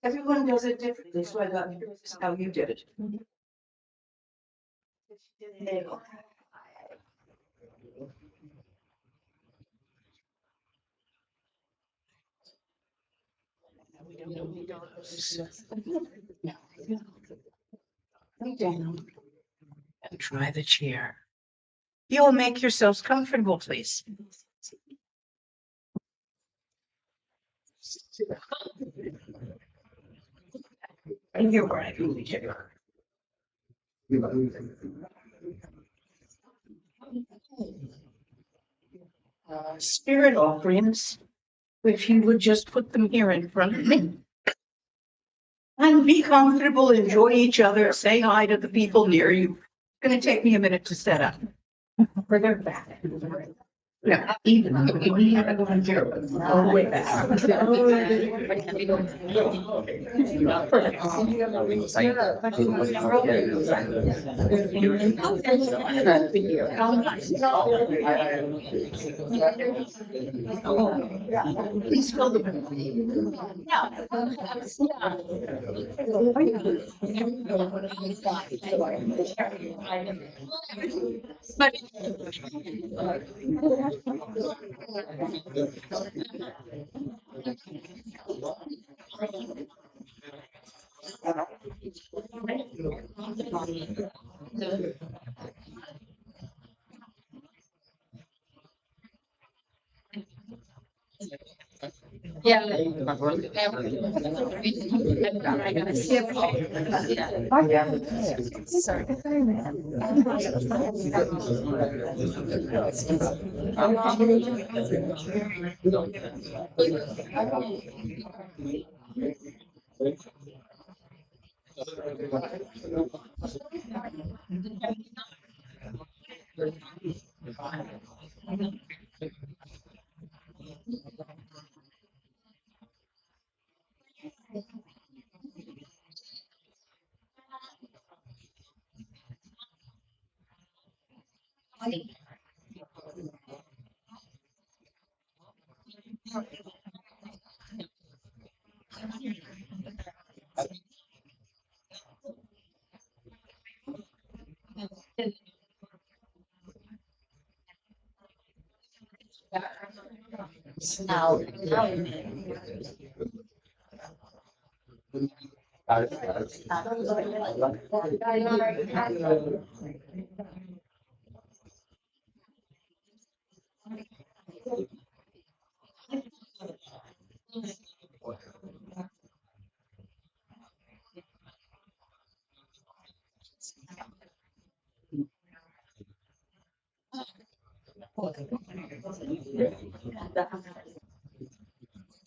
Everyone does it differently, so I got curious how you did it. Lay down and try the chair. You'll make yourselves comfortable, please. And you're right. Spirit offerings, if you would just put them here in front of me. And be comfortable, enjoy each other, say hi to the people near you. It's going to take me a minute to set up. Further back. No, even all the way back. Please fill the. Yeah.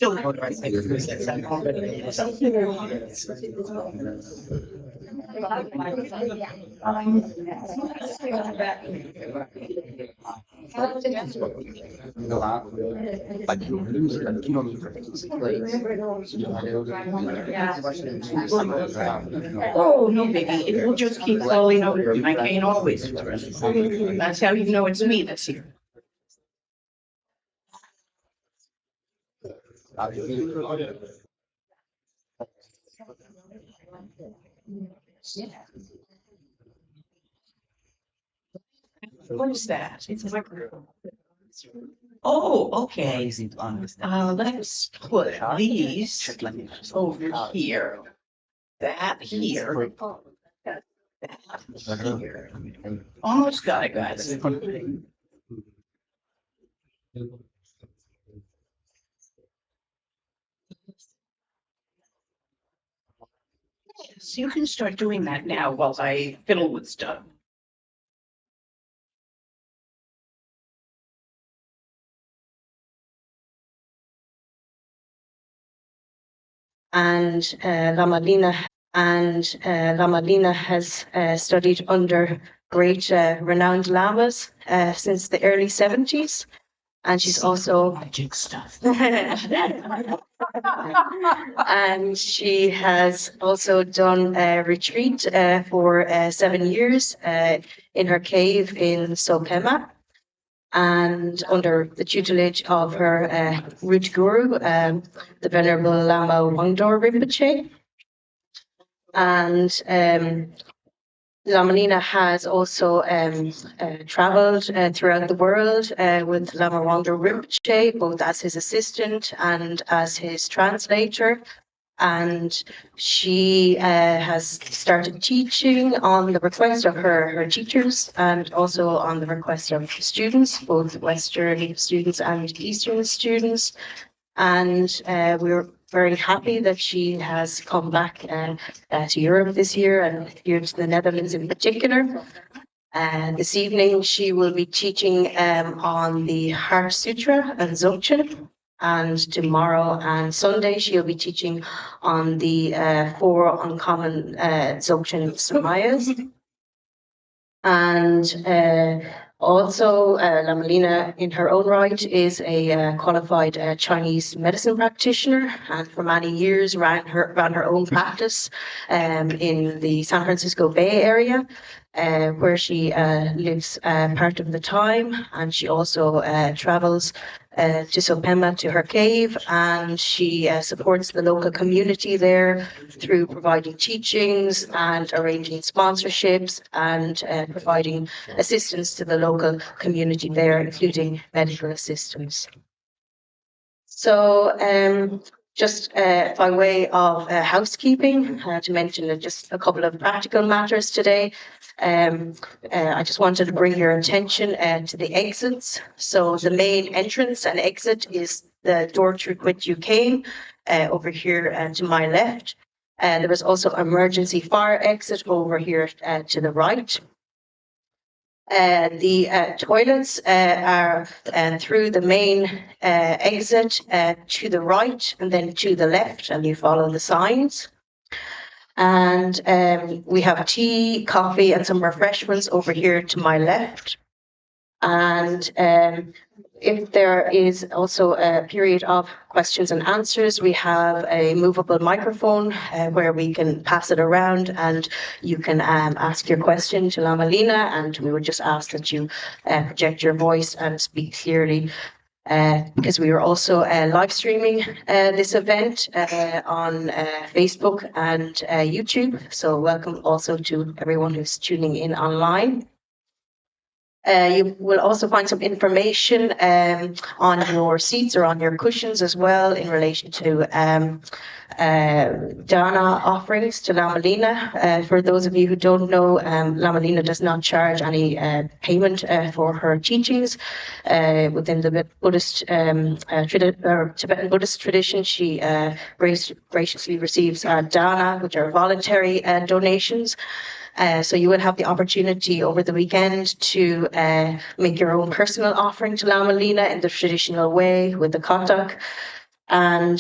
Still know what I think of this. Oh, no, baby. It will just keep falling over. My cane always does. That's how you know it's me that's here. What is that? It's a Oh, okay. Let's put these over here. That here. That here. Almost got it, guys. So you can start doing that now while I fiddle with stuff. And Lama Lena has studied under great renowned lamas since the early 70s. And she's also magic stuff. And she has also done a retreat for 7 years in her cave in Sopema. and under the tutelage of her root guru, the Venerable Lama Wangdor Rinpoche. And Lama Lena has also traveled throughout the world with Lama Wangdor Rinpoche, both as his assistant and as his translator. And she has started teaching on the request of her teachers and also on the request of students, both Western students and Eastern students. And we're very happy that she has come back to Europe this year and here to the Netherlands in particular. This evening, she will be teaching on the Heart Sutra and Dzogchen. And tomorrow and Sunday, she'll be teaching on the four uncommon Dzogchen Samayas. And also, Lama Lena, in her own right, is a qualified Chinese medicine practitioner, and for many years ran her own practice in the San Francisco Bay Area, where she lives part of the time, and she also travels to Sopema, to her cave, and she supports the local community there through providing teachings and arranging sponsorships and providing assistance to the local community there, including medical assistance. So just by way of housekeeping, to mention just a couple of practical matters today. I just wanted to bring your attention to the exits. So the main entrance and exit is the door through which you came, over here to my left. There is also emergency fire exit over here to the right. The toilets are through the main exit to the right and then to the left, and you follow the signs. And we have tea, coffee, and some refreshments over here to my left. And if there is also a period of questions and answers, we have a movable microphone where we can pass it around and you can ask your question to Lama Lena, and we would just ask that you project your voice and speak clearly. Because we are also live streaming this event on Facebook and YouTube. So welcome also to everyone who's tuning in online. You will also find some information on your seats or on your cushions as well in relation to dana offerings to Lama Lena. For those of you who don't know, Lama Lena does not charge any payment for her teachings. Within the Buddhist Tibetan Buddhist tradition, she graciously receives dana, which are voluntary donations. So you will have the opportunity over the weekend to make your own personal offering to Lama Lena in the traditional way with the kotak. And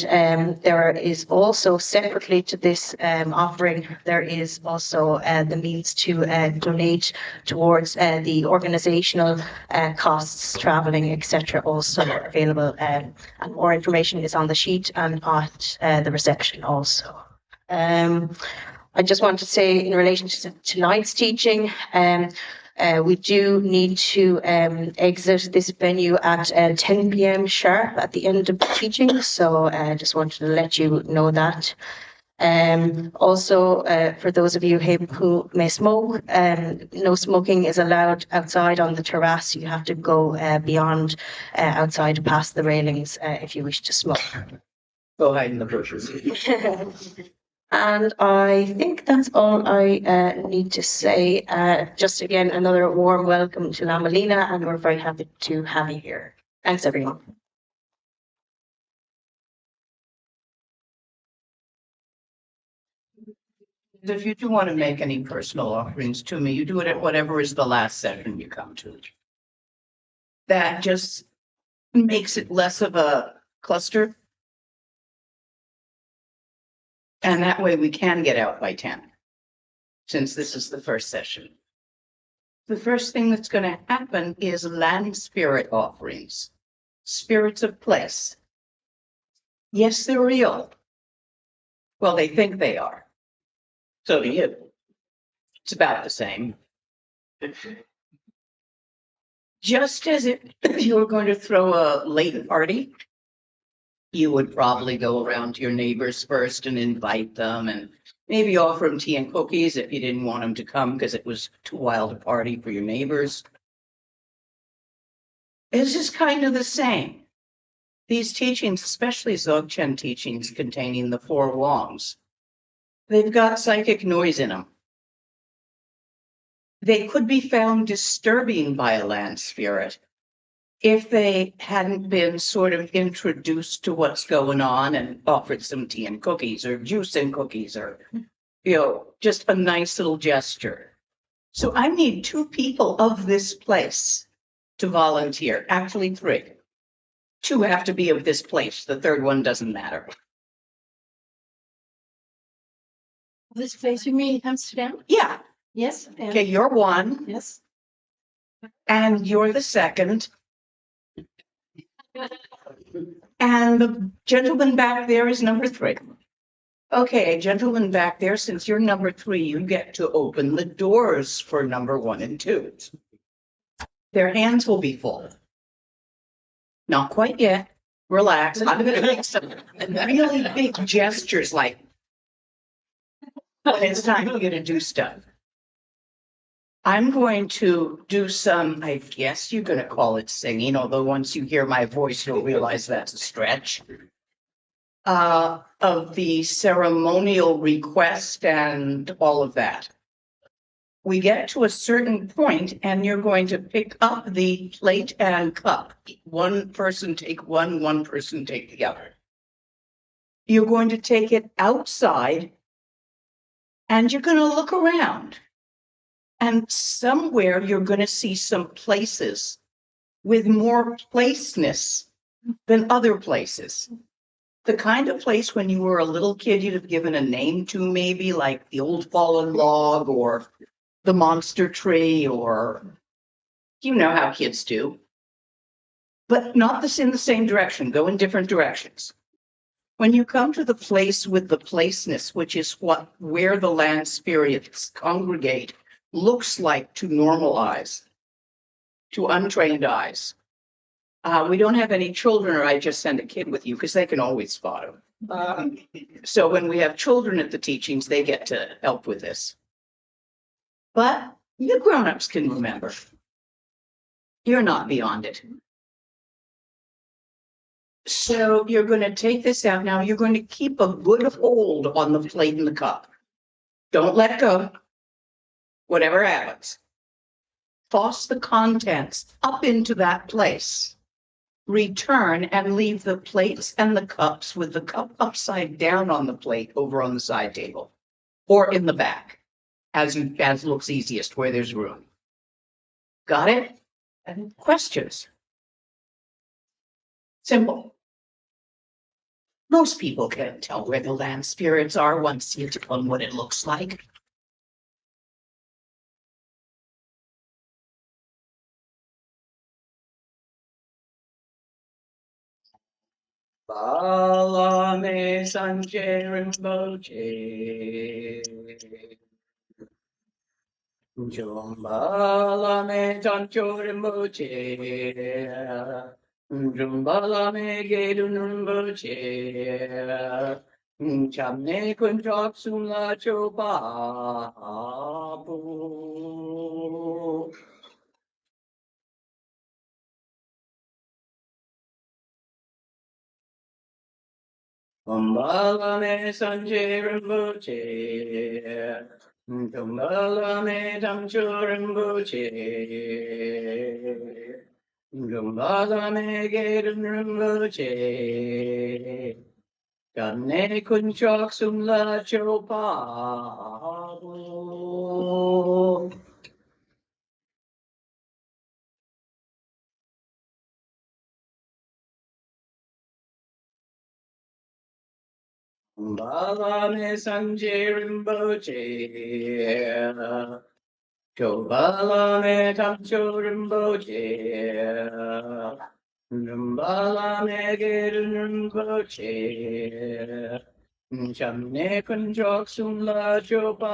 there is also, separately to this offering, there is also the means to donate towards the organizational costs, traveling, etc. also available. And more information is on the sheet and at the reception also. I just want to say in relation to tonight's teaching, we do need to exit this venue at 10 p.m. sharp at the end of the teaching. So I just wanted to let you know that. Also, for those of you who may smoke, no smoking is allowed outside on the terrace. You have to go beyond outside past the railings if you wish to smoke. Go hide in the bushes. And I think that's all I need to say. Just again, another warm welcome to Lama Lena, and we're very happy to have you here. Thanks, everyone. If you do want to make any personal offerings to me, you do it at whatever is the last session you come to. That just makes it less of a cluster. And that way we can get out by 10, since this is the first session. The first thing that's going to happen is land spirit offerings, spirits of place. Yes, they're real. Well, they think they are. So do you. It's about the same. just as if you were going to throw a late party, you would probably go around to your neighbors first and invite them and maybe offer them tea and cookies if you didn't want them to come because it was too wild a party for your neighbors. It's just kind of the same. These teachings, especially Dzogchen teachings containing the four wrongs, they've got psychic noise in them. They could be found disturbing by a land spirit if they hadn't been sort of introduced to what's going on and offered some tea and cookies or juice and cookies or, just a nice little gesture. So I need 2 people of this place to volunteer, actually 3. 2 have to be of this place. The third one doesn't matter. This place you mean Amsterdam? Yeah. Yes. Okay, you're 1 Yes. and you're the second. And the gentleman back there is number 3. Okay, gentleman back there, since you're number 3, you get to open the doors for number 1 and 2. Their hands will be full. Not quite yet. Relax. I'm going to make some really big gestures like when it's time for you to do stuff. I'm going to do some, I guess you're going to call it singing, although once you hear my voice, you'll realize that's a stretch. Of the ceremonial request and all of that. We get to a certain point and you're going to pick up the plate and cup. One person take one person take the other. You're going to take it outside and you're going to look around. And somewhere you're going to see some places with more placeness than other places. The kind of place when you were a little kid you'd have given a name to, maybe like the old fallen log or the monster tree, or you know how kids do. But not this in the same direction, go in different directions. When you come to the place with the placeness, which is where the land spirits congregate, looks like to normal eyes, to untrained eyes. We don't have any children, or I just send a kid with you because they can always spot them. So when we have children at the teachings, they get to help with this. But you grown-ups can remember. You're not beyond it. So you're going to take this out now. You're going to keep a good hold on the plate and the cup. Don't let go. Whatever happens. Toss the contents up into that place. Return and leave the plates and the cups with the cup upside down on the plate over on the side table or in the back as looks easiest where there's room. Got it? And questions? Simple. Most people can tell where the land spirits are once you tell them what it looks like. Balame Sanjay Rinpoche. Jumbalame Jancho Rinpoche. Jumbalame Gedun Rinpoche. Chamne Kunjok Sumla Chopa. Umbalame Sanjay Rinpoche. Umbalame Damcho Rinpoche. Umbalame Gedun Rinpoche. Kamne Kunchok Sumla Chopa. Balame Sanjay Rinpoche. Balame Tamcho Rinpoche. Balame Gedun Rinpoche. Chamne Kunjok Sumla Chopa.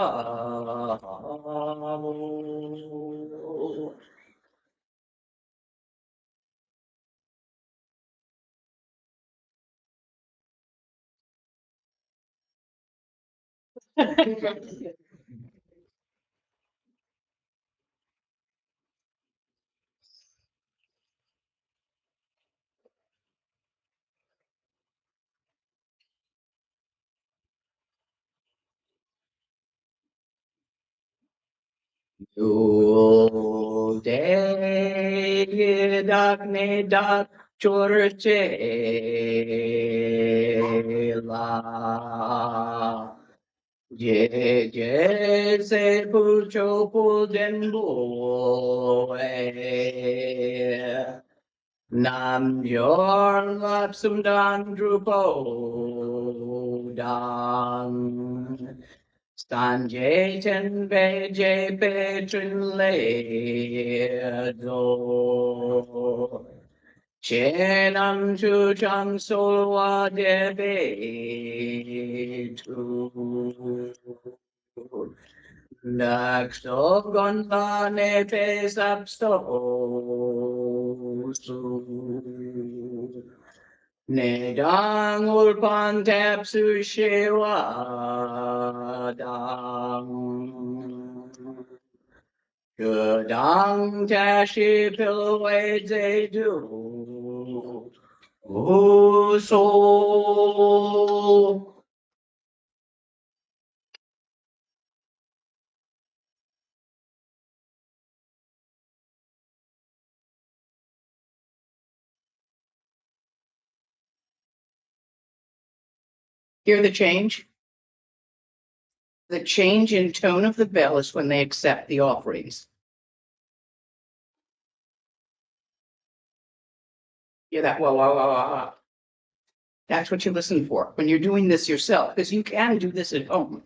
Du det dagne dak chorchela. Je se pucho puden boe. Nam yor lapsum dan drupo dan. Stanjeten veje petrin ledo. Chenam chucham solwa debetu. Naksto gonvane pesapsto. Nedang ulpan tapsu shewa dang. Gedang tashi pilaway they do. So. Hear the change? The change in tone of the bell is when they accept the offerings. Hear that? Whoa, whoa, whoa, whoa, whoa. That's what you listen for when you're doing this yourself, because you can do this at home.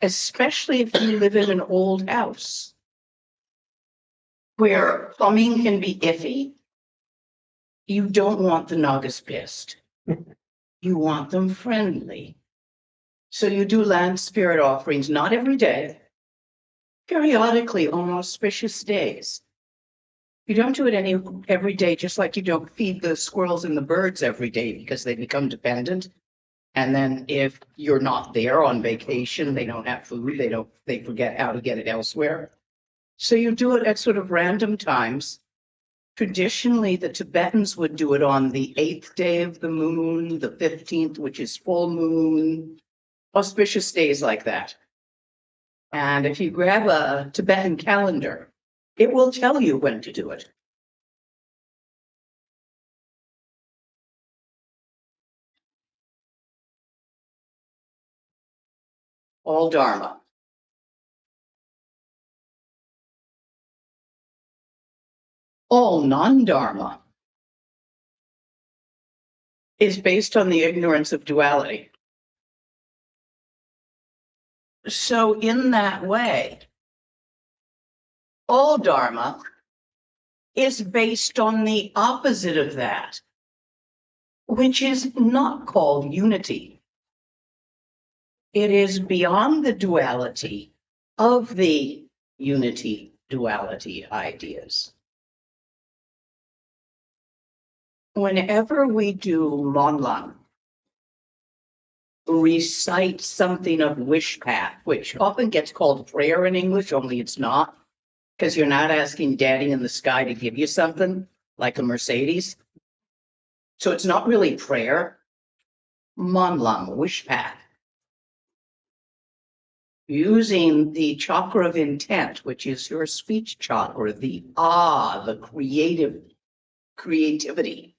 Especially if you live in an old house where plumbing can be iffy. You don't want the Nagas pissed. You want them friendly. So you do land spirit offerings, not every day, periodically on auspicious days. You don't do it every day, just like you don't feed the squirrels and the birds every day because they become dependent. And then if you're not there on vacation, they don't have food, they forget how to get it elsewhere. So you do it at sort of random times. Traditionally, the Tibetans would do it on the 8th day of the moon, the 15th, which is full moon, auspicious days like that. And if you grab a Tibetan calendar, it will tell you when to do it. All Dharma. All non-Dharma is based on the ignorance of duality. So in that way, all Dharma is based on the opposite of that, which is not called unity. It is beyond the duality of the unity duality ideas. Whenever we do Monlam, recite something of wish path, which often gets called prayer in English, only it's not, because you're not asking Daddy in the sky to give you something like a Mercedes. So it's not really prayer. Monlam, wish path. Using the chakra of intent, which is your speech chakra, the creativity,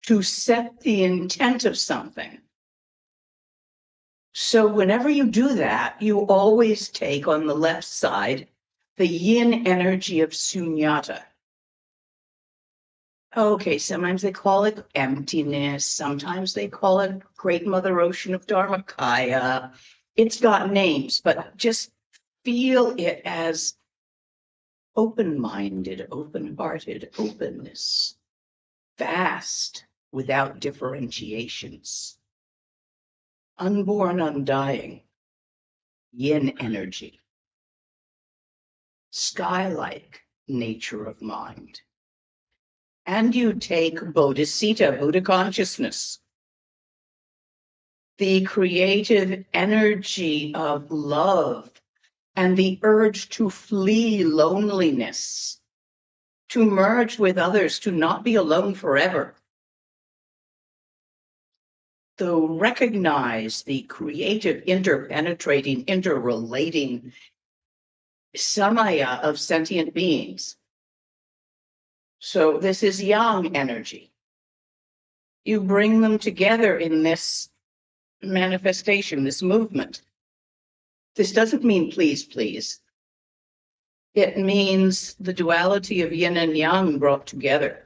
to set the intent of something. So whenever you do that, you always take on the left side the yin energy of sunyata. Okay, sometimes they call it emptiness. Sometimes they call it Great Mother Ocean of Dharmakaya. It's got names, but just feel it as open-minded, open-hearted openness, vast without differentiations, unborn, undying, yin energy, sky-like nature of mind. And you take Bodhisattva, Buddha consciousness. the creative energy of love and the urge to flee loneliness, to merge with others, to not be alone forever. To recognize the creative, interpenetrating, interrelating Samaya of sentient beings. So this is yang energy. You bring them together in this manifestation, this movement. This doesn't mean please, please. It means the duality of yin and yang brought together.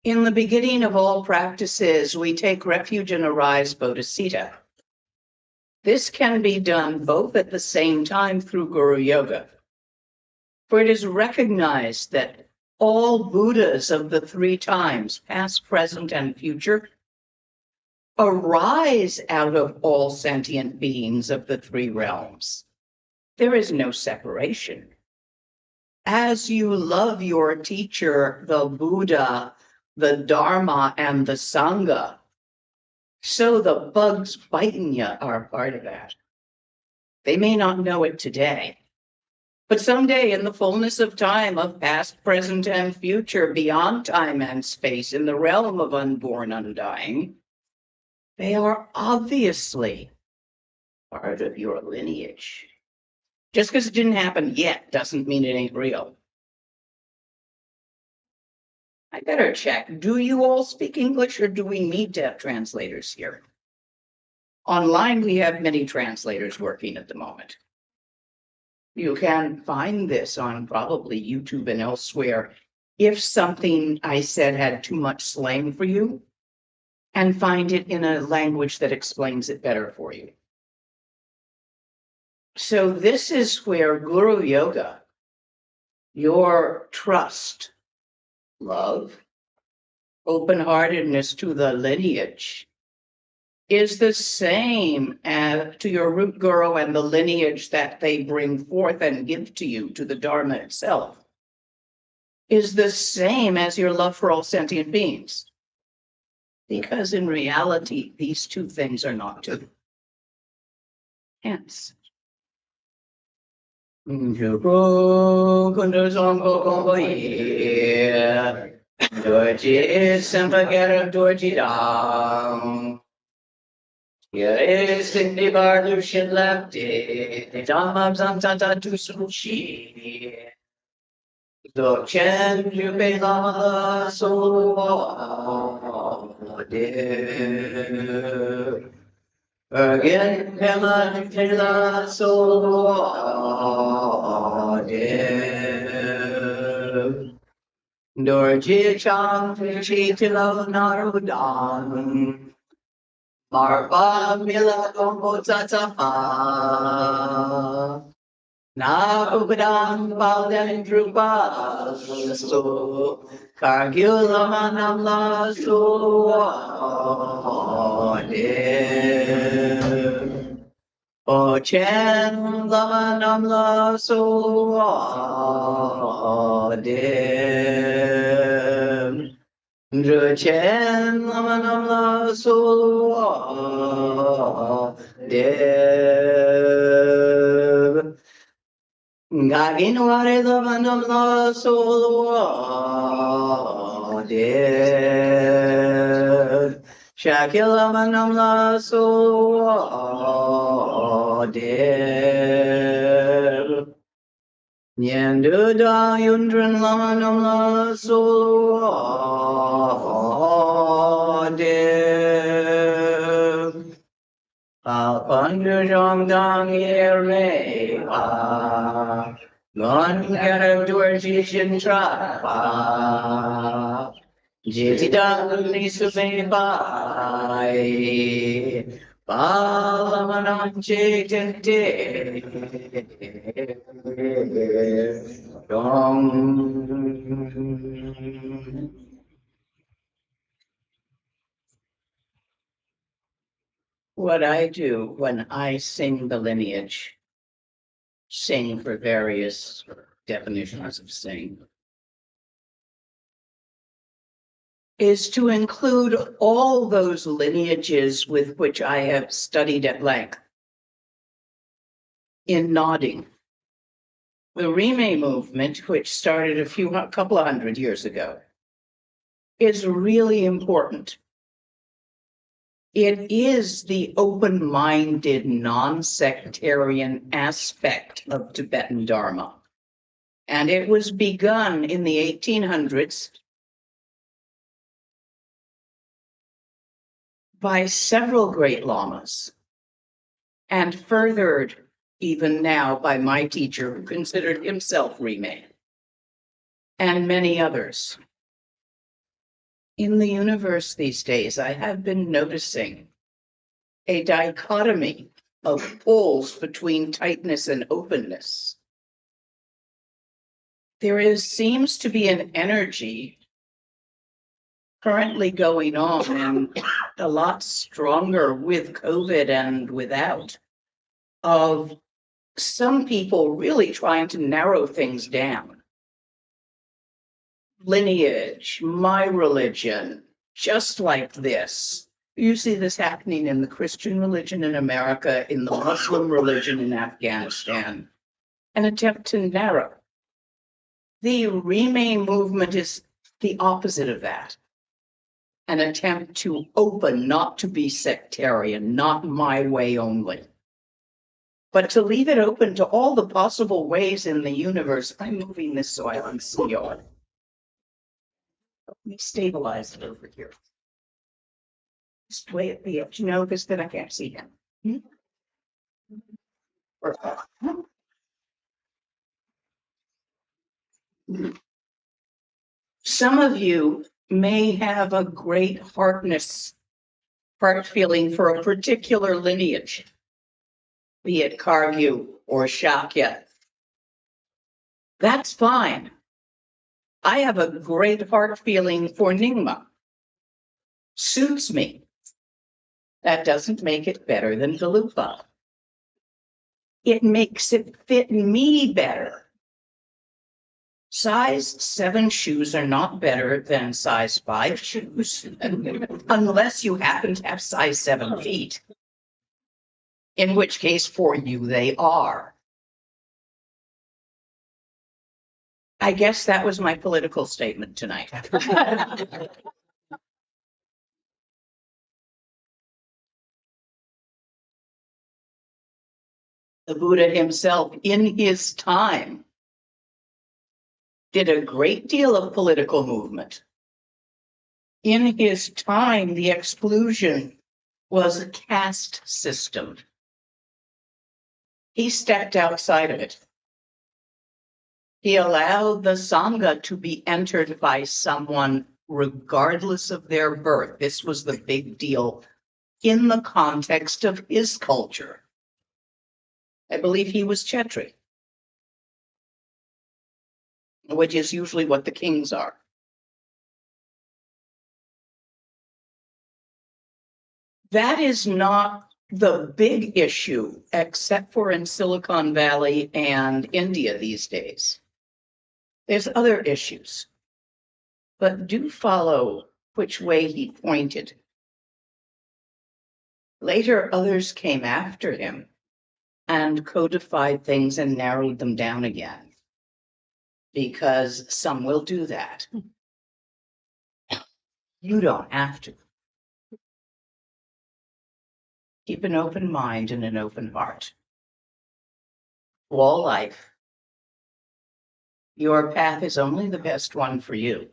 In the beginning of all practices, we take refuge in arise bodhicitta. This can be done both at the same time through Guru Yoga. For it is recognized that all Buddhas of the three times, past, present, and future, arise out of all sentient beings of the three realms. There is no separation. As you love your teacher, the Buddha, the Dharma, and the Sangha, so the bugs biting you are part of that. They may not know it today, but someday in the fullness of time, of past, present, and future, beyond time and space, in the realm of unborn, undying, they are obviously part of your lineage. Just because it didn't happen yet doesn't mean it ain't real. I better check. Do you all speak English, or do we need to have translators here? Online, we have many translators working at the moment. You can find this on probably YouTube and elsewhere if something I said had too much slang for you, and find it in a language that explains it better for you. So this is where Guru Yoga, your trust, love, open-heartedness to the lineage, is the same as to your root guru and the lineage that they bring forth and give to you, to the Dharma itself, is the same as your love for all sentient beings. Because in reality, these two things are not two. Hence. Here is in the Barlushin left it, the Dhammam Zamtata to Sushi. Dzogchen you pay Lama so again, Pema Tila so Dorji Chang Chitila Narudan. Marpa Mila Kombo Tatapa Na Ubadam Balden Drupa So Kargula Manamla So O Chen Lamanamla So Dzogchen Lamanamla So Dev Gaginware Lamanamla So Dev Shakilamanamla So Dev Nyandu da yundran lamanam la so de Alpandu jong dang yere pa Gon garam durji shin tra pa Jiti dang lisu me pai Palamanam chitente What I do when I sing the lineage, sing for various definitions of sing, is to include all those lineages with which I have studied at length in nodding. The Rime movement, which started a couple of hundred years ago, is really important. It is the open-minded, non-sectarian aspect of Tibetan Dharma. And it was begun in the 1800s by several great lamas and furthered even now by my teacher, who considered himself Rime, and many others. In the universe these days, I have been noticing a dichotomy of poles between tightness and openness. Seems to be an energy currently going on, and a lot stronger with COVID and without, of some people really trying to narrow things down. Lineage, my religion, just like this. You see this happening in the Christian religion in America, in the Muslim religion in Afghanistan, an attempt to narrow. The Rime movement is the opposite of that. An attempt to open, not to be sectarian, not my way only, but to leave it open to all the possible ways in the universe. I'm moving this so I can see you. Let me stabilize it over here. Just way at the edge. You notice that I can't see him. Some of you may have a great heart feeling for a particular lineage, be it Kargyu or Shakya. That's fine. I have a great heart feeling for Nyingma. Suits me. That doesn't make it better than Galupa. It makes it fit me better. Size 7 shoes are not better than size 5 shoes, unless you happen to have size 7 feet, in which case for you they are. I guess that was my political statement tonight. The Buddha himself, in his time, did a great deal of political movement. In his time, the exclusion was a caste system. He stepped outside of it. He allowed the Sangha to be entered by someone regardless of their birth. This was the big deal in the context of his culture. I believe he was Kshatriya, which is usually what the kings are. That is not the big issue, except for in Silicon Valley and India these days. There's other issues, but do follow which way he pointed. Later, others came after him and codified things and narrowed them down again, because some will do that. You don't have to. Keep an open mind and an open heart. All life. Your path is only the best one for you.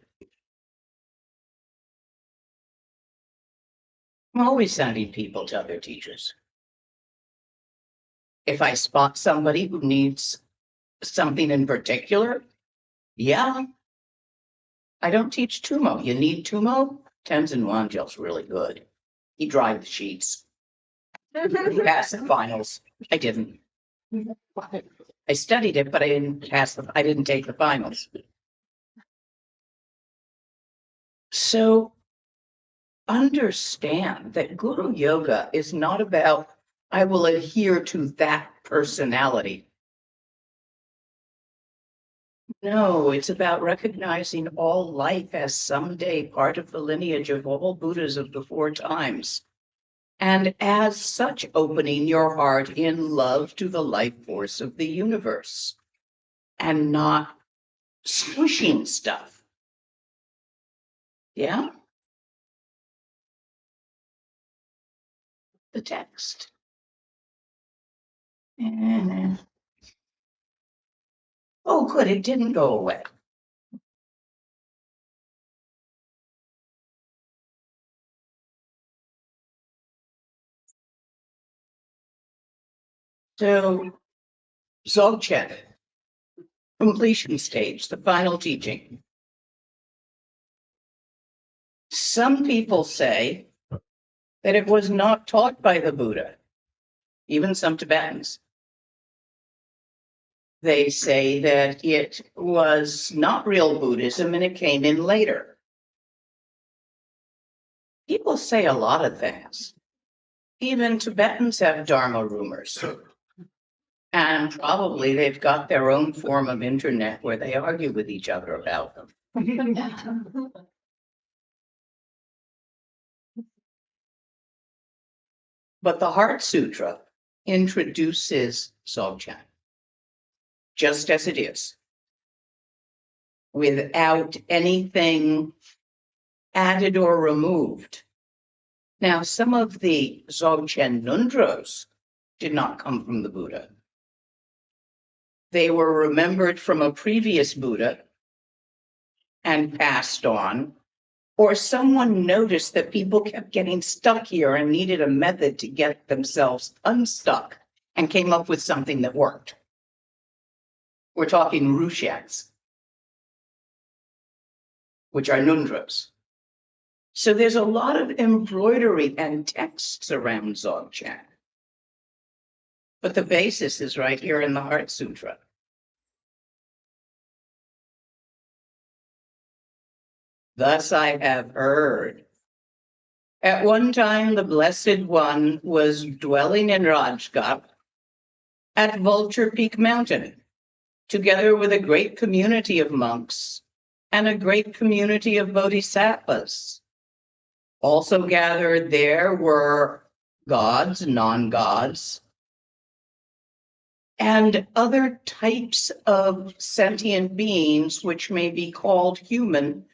I'm always sending people to other teachers. If I spot somebody who needs something in particular, yeah. I don't teach Tumo. You need Tumo? Tenzin Wanjel's really good. He dried the sheets. He passed the finals. I didn't. I studied it, but I didn't I didn't take the finals. So understand that Guru Yoga is not about, I will adhere to that personality. No, it's about recognizing all life as someday part of the lineage of all Buddhas of the four times. And as such, opening your heart in love to the life force of the universe and not squishing stuff. Yeah? The text. Oh, good, it didn't go away. So, Dzogchen, completion stage, the final teaching. Some people say that it was not taught by the Buddha, even some Tibetans. They say that it was not real Buddhism and it came in later. People say a lot of things. Even Tibetans have Dharma rumors. And probably they've got their own form of internet where they argue with each other about them. But the Heart Sutra introduces Dzogchen just as it is, without anything added or removed. Now, some of the Dzogchen Nundros did not come from the Buddha. They were remembered from a previous Buddha and passed on, or someone noticed that people kept getting stuck here and needed a method to get themselves unstuck and came up with something that worked. We're talking rushets, which are nundros. So there's a lot of embroidery and texts around Dzogchen. But the basis is right here in the Heart Sutra. Thus I have heard. At one time, the Blessed One was dwelling in Rajghat at Vulture Peak Mountain, together with a great community of monks and a great community of bodhisattvas. Also gathered there were gods, non-gods, and other types of sentient beings which may be called human,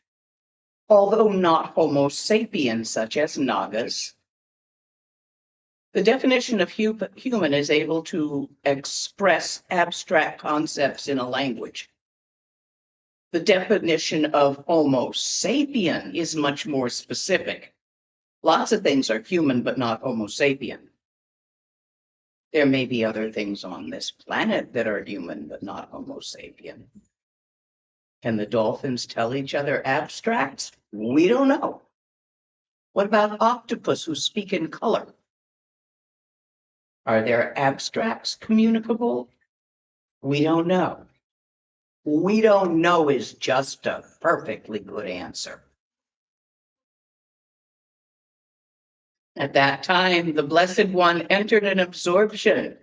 although not Homo sapiens, such as Nagas. The definition of human is able to express abstract concepts in a language. The definition of Homo sapien is much more specific. Lots of things are human, but not Homo sapien. There may be other things on this planet that are human, but not Homo sapien. Can the dolphins tell each other abstracts? We don't know. What about octopus who speak in color? Are their abstracts communicable? We don't know. We don't know is just a perfectly good answer. At that time, the Blessed One entered an absorption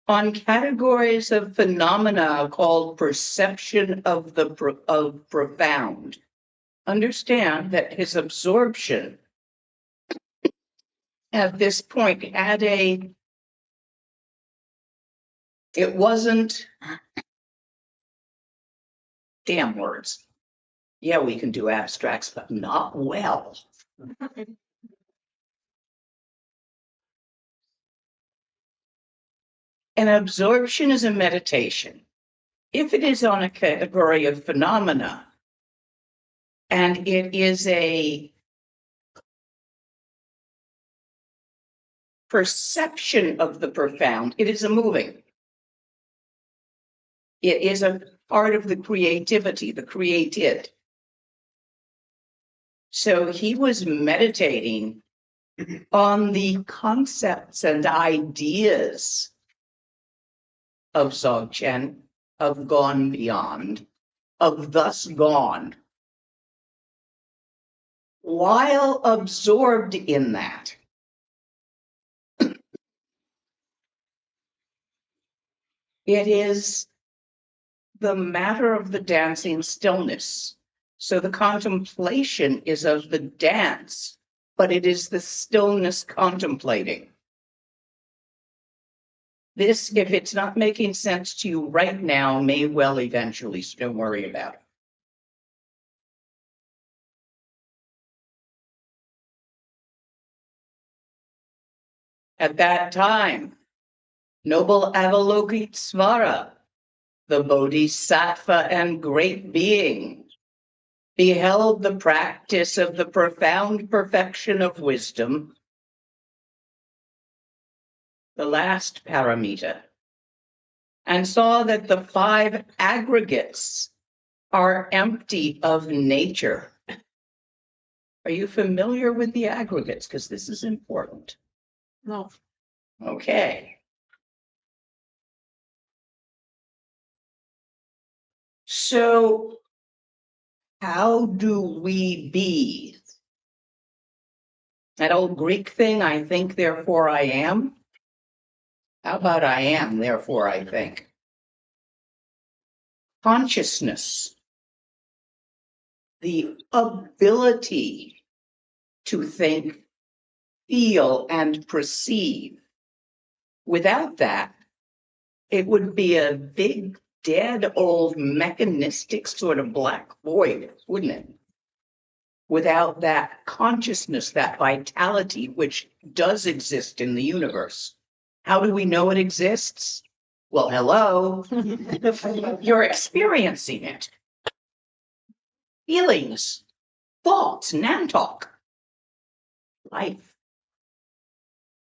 on categories of phenomena called perception of the profound. Understand that his absorption at this point had it wasn't, damn words. Yeah, we can do abstracts, but not well. An absorption is a meditation. If it is on a category of phenomena, and it is a perception of the profound, it is a moving. It is a part of the creativity, the created. So he was meditating on the concepts and ideas of Dzogchen, of gone beyond, of thus gone, while absorbed in that. It is the matter of the dancing stillness. So the contemplation is of the dance, but it is the stillness contemplating. This, if it's not making sense to you right now, may well eventually, so don't worry about it. At that time, noble Avalokitesvara, the Bodhisattva and great being, beheld the practice of the profound perfection of wisdom, the last paramita, and saw that the 5 aggregates are empty of nature. Are you familiar with the aggregates? Because this is important. No. Okay. So, how do we be? That old Greek thing, I think, therefore I am. How about I am, therefore I think? Consciousness, the ability to think, feel, and perceive. Without that, it would be a big, dead, old, mechanistic sort of black void, wouldn't it? Without that consciousness, that vitality, which does exist in the universe. How do we know it exists? Well, hello. You're experiencing it. Feelings, thoughts, nantalk, life,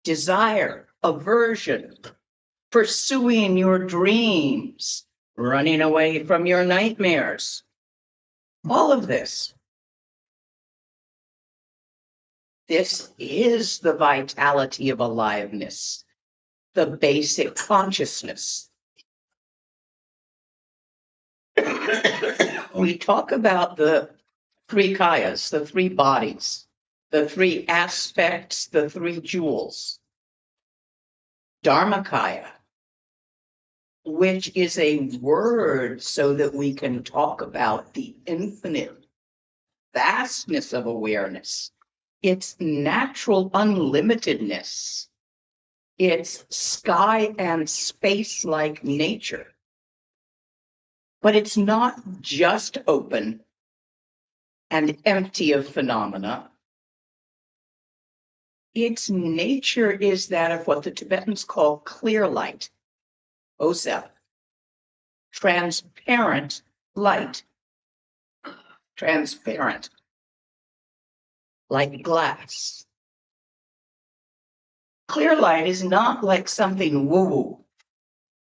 desire, aversion, pursuing your dreams, running away from your nightmares. All of this. This is the vitality of aliveness, the basic consciousness. We talk about the 3 kayas, the 3 bodies, the 3 aspects, the 3 jewels. Dharmakaya, which is a word so that we can talk about the infinite vastness of awareness, its natural unlimitedness, its sky and space-like nature. But it's not just open and empty of phenomena. Its nature is that of what the Tibetans call clear light, Osa, transparent light, transparent, like glass. Clear light is not like something woo-woo,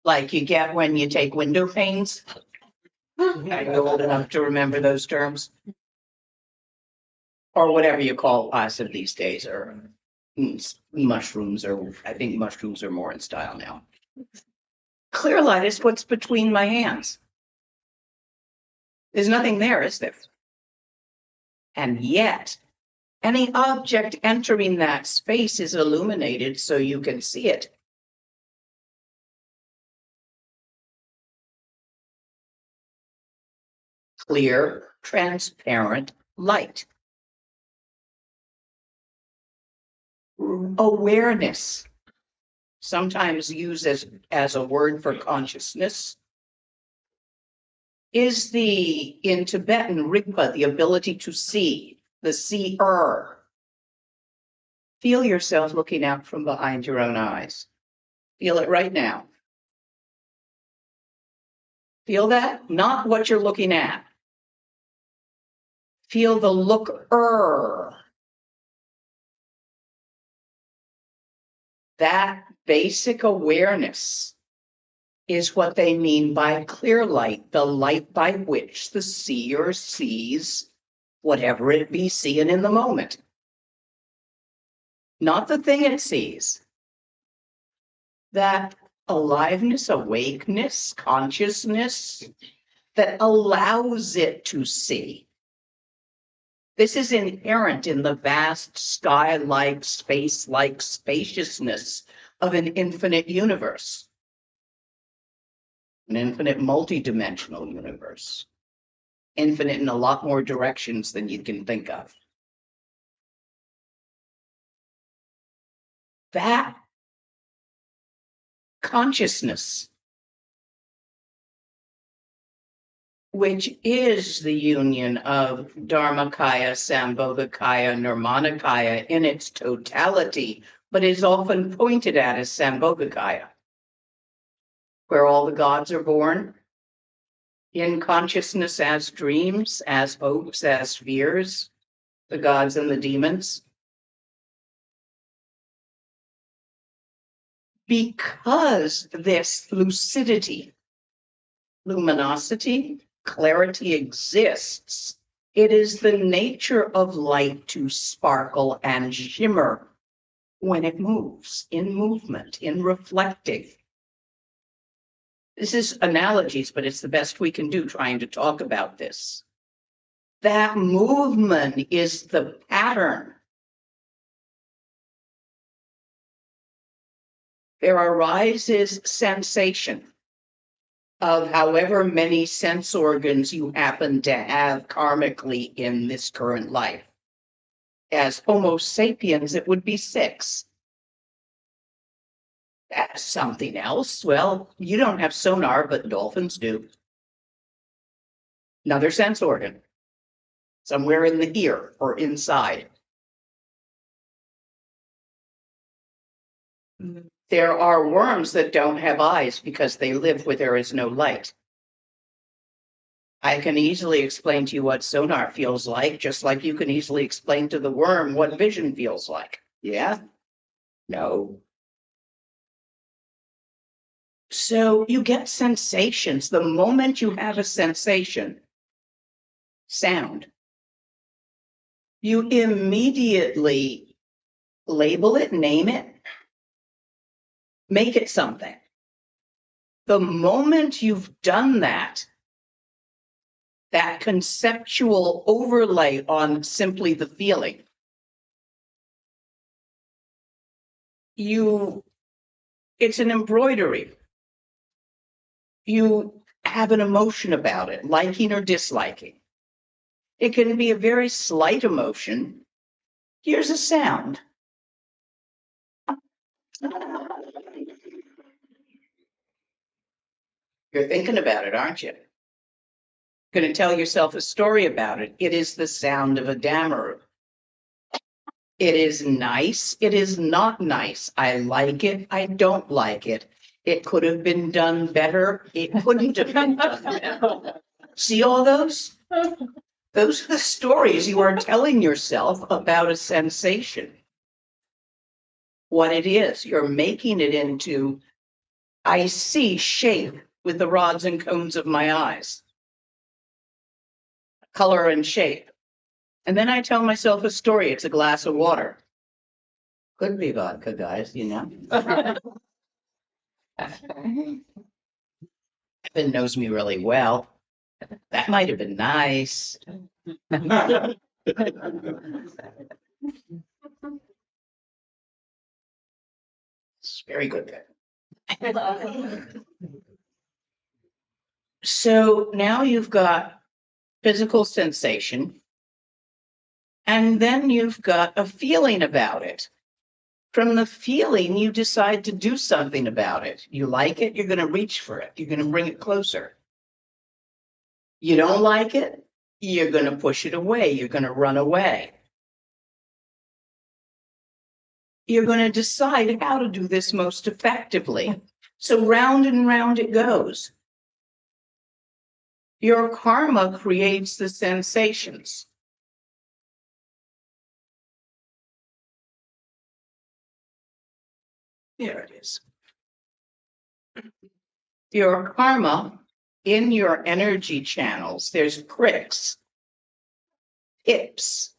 like you get when you take window panes. Are you old enough to remember those terms? Or whatever you call acid these days, or mushrooms, or I think mushrooms are more in style now. Clear light is what's between my hands. There's nothing there, is there? And yet, any object entering that space is illuminated so you can see it. Clear, transparent light. Awareness, sometimes used as a word for consciousness, is in Tibetan, Rigpa, the ability to see, the seer. Feel yourself looking out from behind your own eyes. Feel it right now. Feel that? Not what you're looking at. Feel the looker. That basic awareness is what they mean by clear light, the light by which the seer sees whatever it be seeing in the moment. Not the thing it sees. That aliveness, awakeness, consciousness that allows it to see. This is inherent in the vast sky-like, space-like spaciousness of an infinite universe. an infinite multi-dimensional universe, infinite in a lot more directions than you can think of. That consciousness, which is the union of Dharmakaya, Sambhogakaya, Nirmanakaya in its totality, but is often pointed at as Sambhogakaya, where all the gods are born in consciousness as dreams, as hopes, as fears, the gods and the demons. Because this lucidity, luminosity, clarity exists, it is the nature of light to sparkle and shimmer when it moves, in movement, in reflecting. This is analogies, but it's the best we can do trying to talk about this. That movement is the pattern. There arises sensation of however many sense organs you happen to have karmically in this current life. As Homo sapiens, it would be 6. That's something else. Well, you don't have sonar, but dolphins do. Another sense organ, somewhere in the ear or inside. There are worms that don't have eyes because they live where there is no light. I can easily explain to you what sonar feels like, just like you can easily explain to the worm what vision feels like. Yeah? No. So you get sensations. The moment you have a sensation, sound, you immediately label it, name it, make it something. The moment you've done that, that conceptual overlay on simply the feeling, it's an embroidery. You have an emotion about it, liking or disliking. It can be a very slight emotion. Here's a sound. You're thinking about it, aren't you? Going to tell yourself a story about it. It is the sound of a damaru. It is nice. It is not nice. I like it. I don't like it. It could have been done better. It couldn't have been done better. See all those? Those are the stories you are telling yourself about a sensation. What it is, you're making it into, I see shape with the rods and cones of my eyes, color and shape. And then I tell myself a story. It's a glass of water. Could be vodka, guys, you know. Evan knows me really well. That might have been nice. It's very good. So now you've got physical sensation, and then you've got a feeling about it. From the feeling, you decide to do something about it. You like it, you're going to reach for it. You're going to bring it closer. You don't like it, you're going to push it away. You're going to run away. You're going to decide how to do this most effectively. So round and round it goes. Your karma creates the sensations. There it is. Your karma in your energy channels, there's pricks, hips,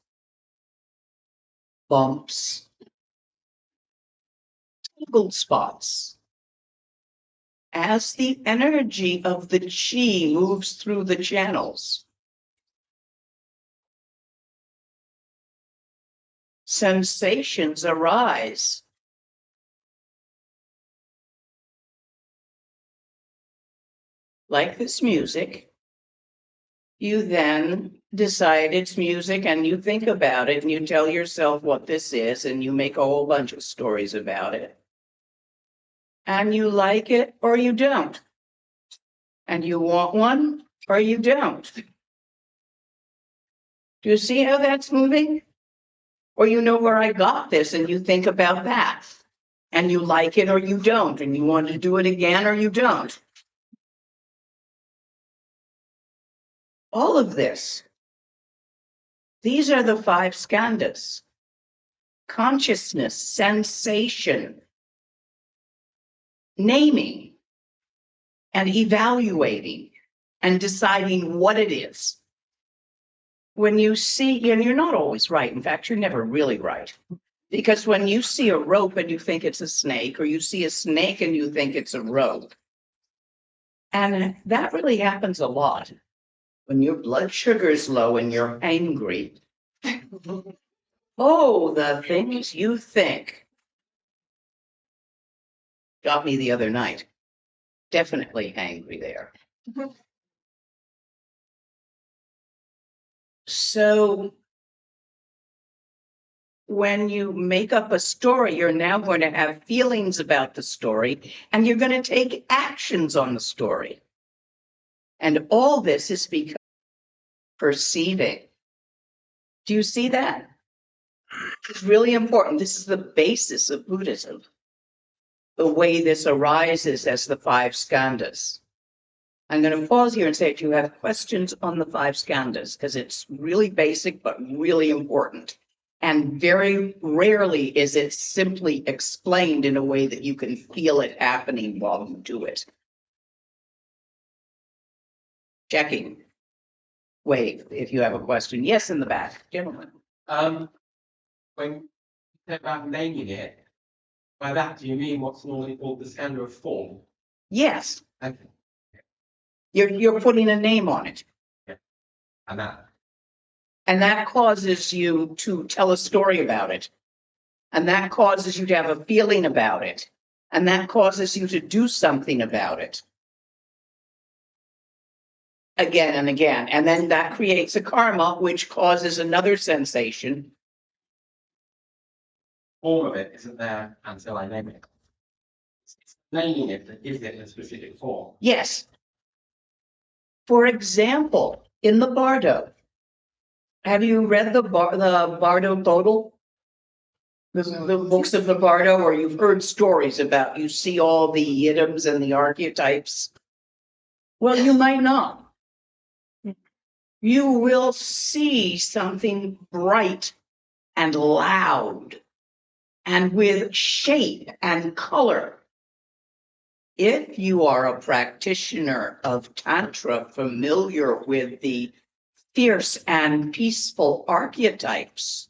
bumps, tingled spots. As the energy of the chi moves through the channels, sensations arise. like this music. You then decide it's music and you think about it and you tell yourself what this is and you make a whole bunch of stories about it. And you like it or you don't. And you want one or you don't. Do you see how that's moving? Or you know where I got this and you think about that. And you like it or you don't. And you want to do it again or you don't. All of this. These are the 5 skandhas. Consciousness, sensation, naming, and evaluating, and deciding what it is. When you see, and you're not always right. In fact, you're never really right. Because when you see a rope and you think it's a snake, or you see a snake and you think it's a rope, and that really happens a lot. When your blood sugar is low and you're angry, oh, the things you think. Got me the other night. Definitely angry there. So when you make up a story, you're now going to have feelings about the story and you're going to take actions on the story. And all this is because perceiving. Do you see that? It's really important. This is the basis of Buddhism. The way this arises as the 5 skandhas. I'm going to pause here and say if you have questions on the 5 skandhas, because it's really basic, but really important. And very rarely is it simply explained in a way that you can feel it happening while you do it. Checking. Wave if you have a question. Yes, in the back, gentlemen. When you say about naming it, by that do you mean what's normally called the skandha of form? Yes, Okay. you're putting a name on it. And that And that causes you to tell a story about it. And that causes you to have a feeling about it. And that causes you to do something about it. Again and again. And then that creates a karma, which causes another sensation. form of it isn't there until I name it. It's naming it that gives it a specific form. Yes. For example, in the Bardo, have you read the Bardo Total? The books of the Bardo, or you've heard stories about, you see all the idioms and the archetypes? Well, you might not. You will see something bright and loud and with shape and color. If you are a practitioner of Tantra, familiar with the fierce and peaceful archetypes,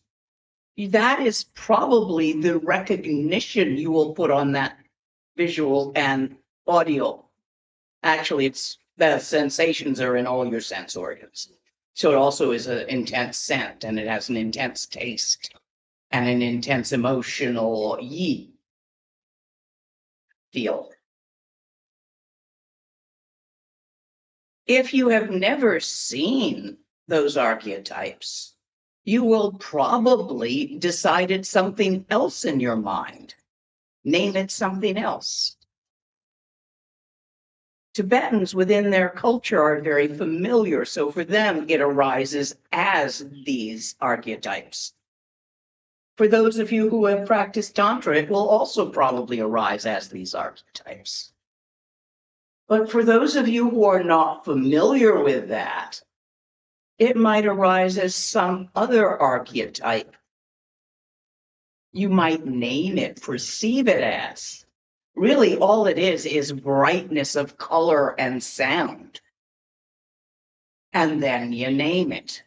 that is probably the recognition you will put on that visual and audio. Actually, it's the sensations are in all your sense organs. So it also is an intense scent and it has an intense taste and an intense emotional yi feel. If you have never seen those archetypes, you will probably decide it's something else in your mind. Name it something else. Tibetans within their culture are very familiar, so for them it arises as these archetypes. For those of you who have practiced Tantra, it will also probably arise as these archetypes. But for those of you who are not familiar with that, it might arise as some other archetype. You might name it, perceive it as. Really, all it is brightness of color and sound. And then you name it.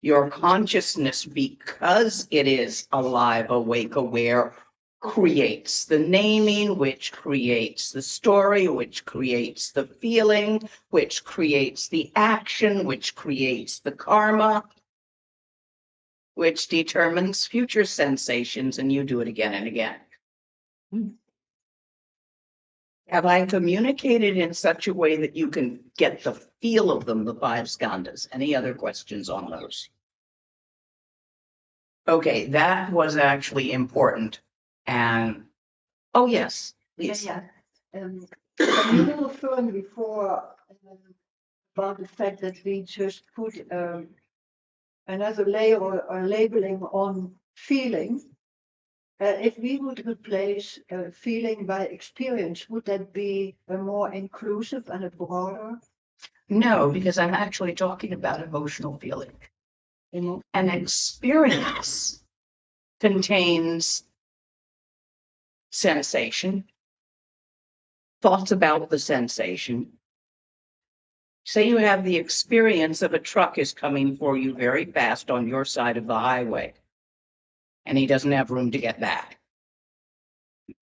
Your consciousness, because it is alive, awake, aware, creates the naming, which creates the story, which creates the feeling, which creates the action, which creates the karma, which determines future sensations, and you do it again and again. Have I communicated in such a way that you can get the feel of them, the five skandhas? Any other questions on those? Okay, that was actually important. And, oh, yes, please. Yeah. When you were referring before about the fact that we just put another layer or labeling on feeling, if we would replace feeling by experience, would that be a more inclusive and a broader? No, because I'm actually talking about emotional feeling. Emo- An experience contains sensation, thoughts about the sensation. Say you have the experience of a truck is coming for you very fast on your side of the highway, and he doesn't have room to get back.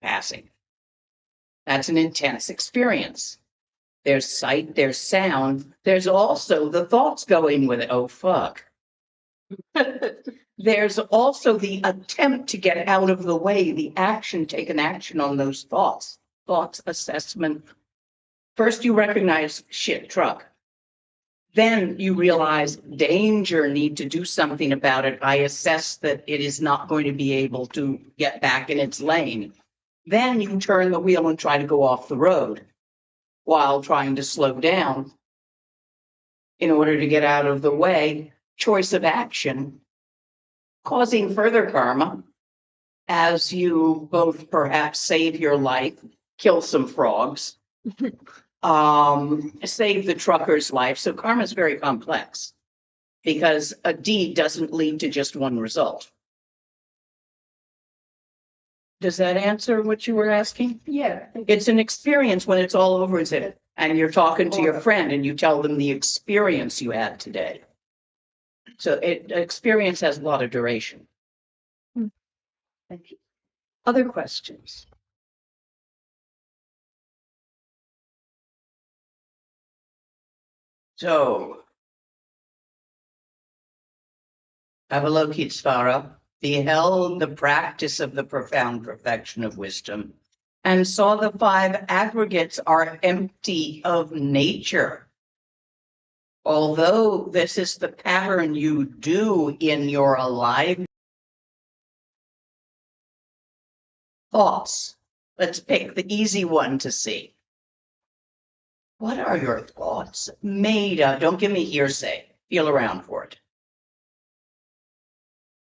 Passing. That's an intense experience. There's sight, there's sound, there's also the thoughts going with it. Oh, fuck. There's also the attempt to get out of the way, the action, take an action on those thoughts, assessment. First, you recognize shit, truck. Then you realize danger, need to do something about it. I assess that it is not going to be able to get back in its lane. Then you turn the wheel and try to go off the road while trying to slow down in order to get out of the way. Choice of action, causing further karma as you both perhaps save your life, kill some frogs, save the trucker's life. So karma is very complex because a deed doesn't lead to just one result. Does that answer what you were asking? Yeah. It's an experience when it's all over and you're talking to your friend and you tell them the experience you had today. So experience has a lot of duration. Thank you. Other questions? So, Avalokitesvara beheld the practice of the profound perfection of wisdom and saw the five aggregates are empty of nature. Although this is the pattern you do in your alive thoughts, let's pick the easy one to see. What are your thoughts made of? Don't give me hearsay. Feel around for it.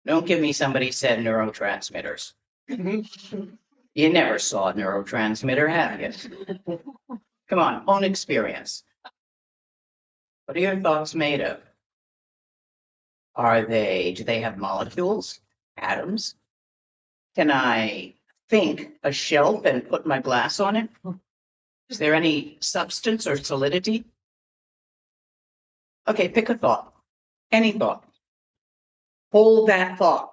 Don't give me somebody said neurotransmitters. You never saw a neurotransmitter, have you? Come on, own experience. What are your thoughts made of? Do they have molecules, atoms? Can I think a shelf and put my glass on it? Is there any substance or solidity? Okay, pick a thought. Any thought. Hold that thought.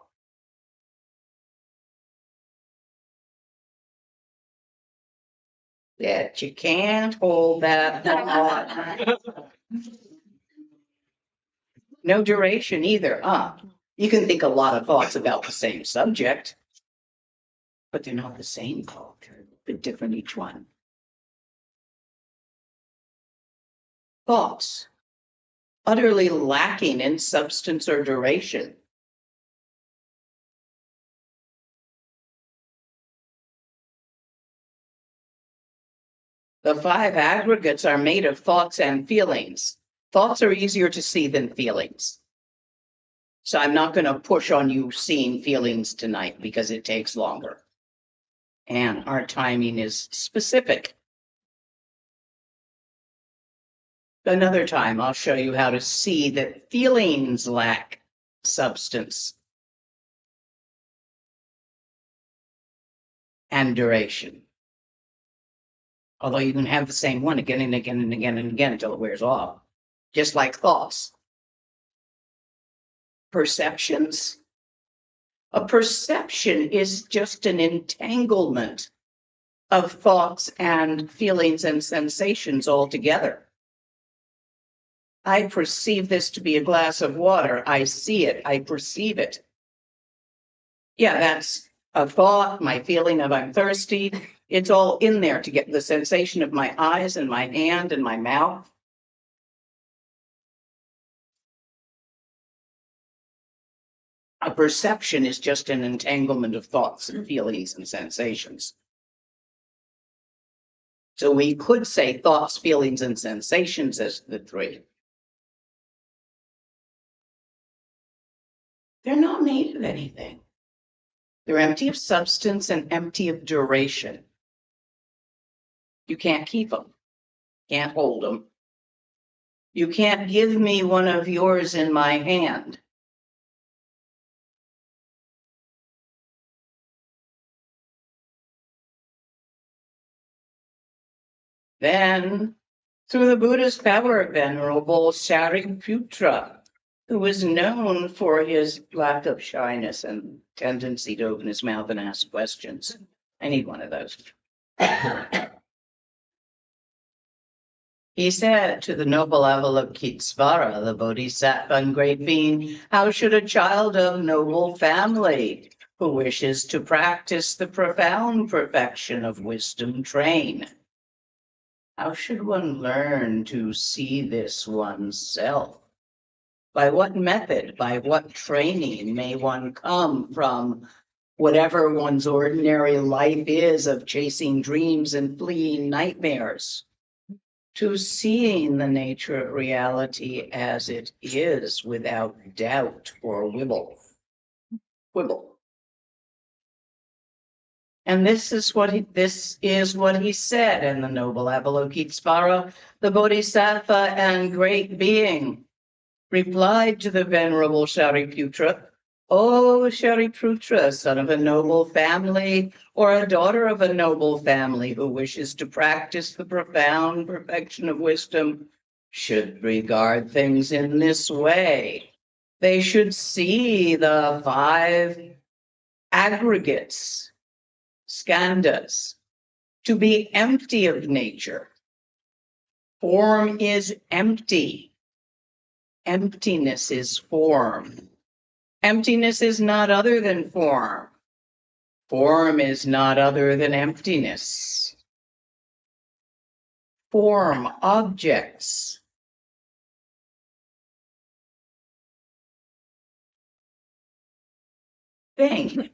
That you can't hold that thought. No duration either, huh? You can think a lot of thoughts about the same subject, but they're not the same thought. They're a bit different each one. Thoughts, utterly lacking in substance or duration. The five aggregates are made of thoughts and feelings. Thoughts are easier to see than feelings. So I'm not going to push on you seeing feelings tonight because it takes longer. And our timing is specific. Another time, I'll show you how to see that feelings lack substance and duration. Although you can have the same one again and again and again and again until it wears off, just like thoughts. Perceptions. A perception is just an entanglement of thoughts and feelings and sensations all together. I perceive this to be a glass of water. I see it. I perceive it. Yeah, that's a thought, my feeling of I'm thirsty. It's all in there to get the sensation of my eyes and my hand and my mouth. A perception is just an entanglement of thoughts and feelings and sensations. So we could say thoughts, feelings, and sensations as the three. They're not made of anything. They're empty of substance and empty of duration. You can't keep them, can't hold them. You can't give me one of yours in my hand. Then, through the Buddha's power, Venerable Shariputra, who was known for his lack of shyness and tendency to open his mouth and ask questions. I need one of those. He said to the noble Avalokitesvara, the Bodhisattva and great being, how should a child of noble family who wishes to practice the profound perfection of wisdom train? How should one learn to see this oneself? By what method, by what training may one come from whatever one's ordinary life is of chasing dreams and fleeing nightmares to seeing the nature of reality as it is without doubt or quibble? And this is what he said, and the noble Avalokitesvara, the Bodhisattva and great being, replied to the venerable Shariputra, O Shariputra, son of a noble family, or a daughter of a noble family who wishes to practice the profound perfection of wisdom, should regard things in this way. They should see the 5 aggregates, skandhas, to be empty of nature. Form is empty. Emptiness is form. Emptiness is not other than form. Form is not other than emptiness. Form, objects. Thing.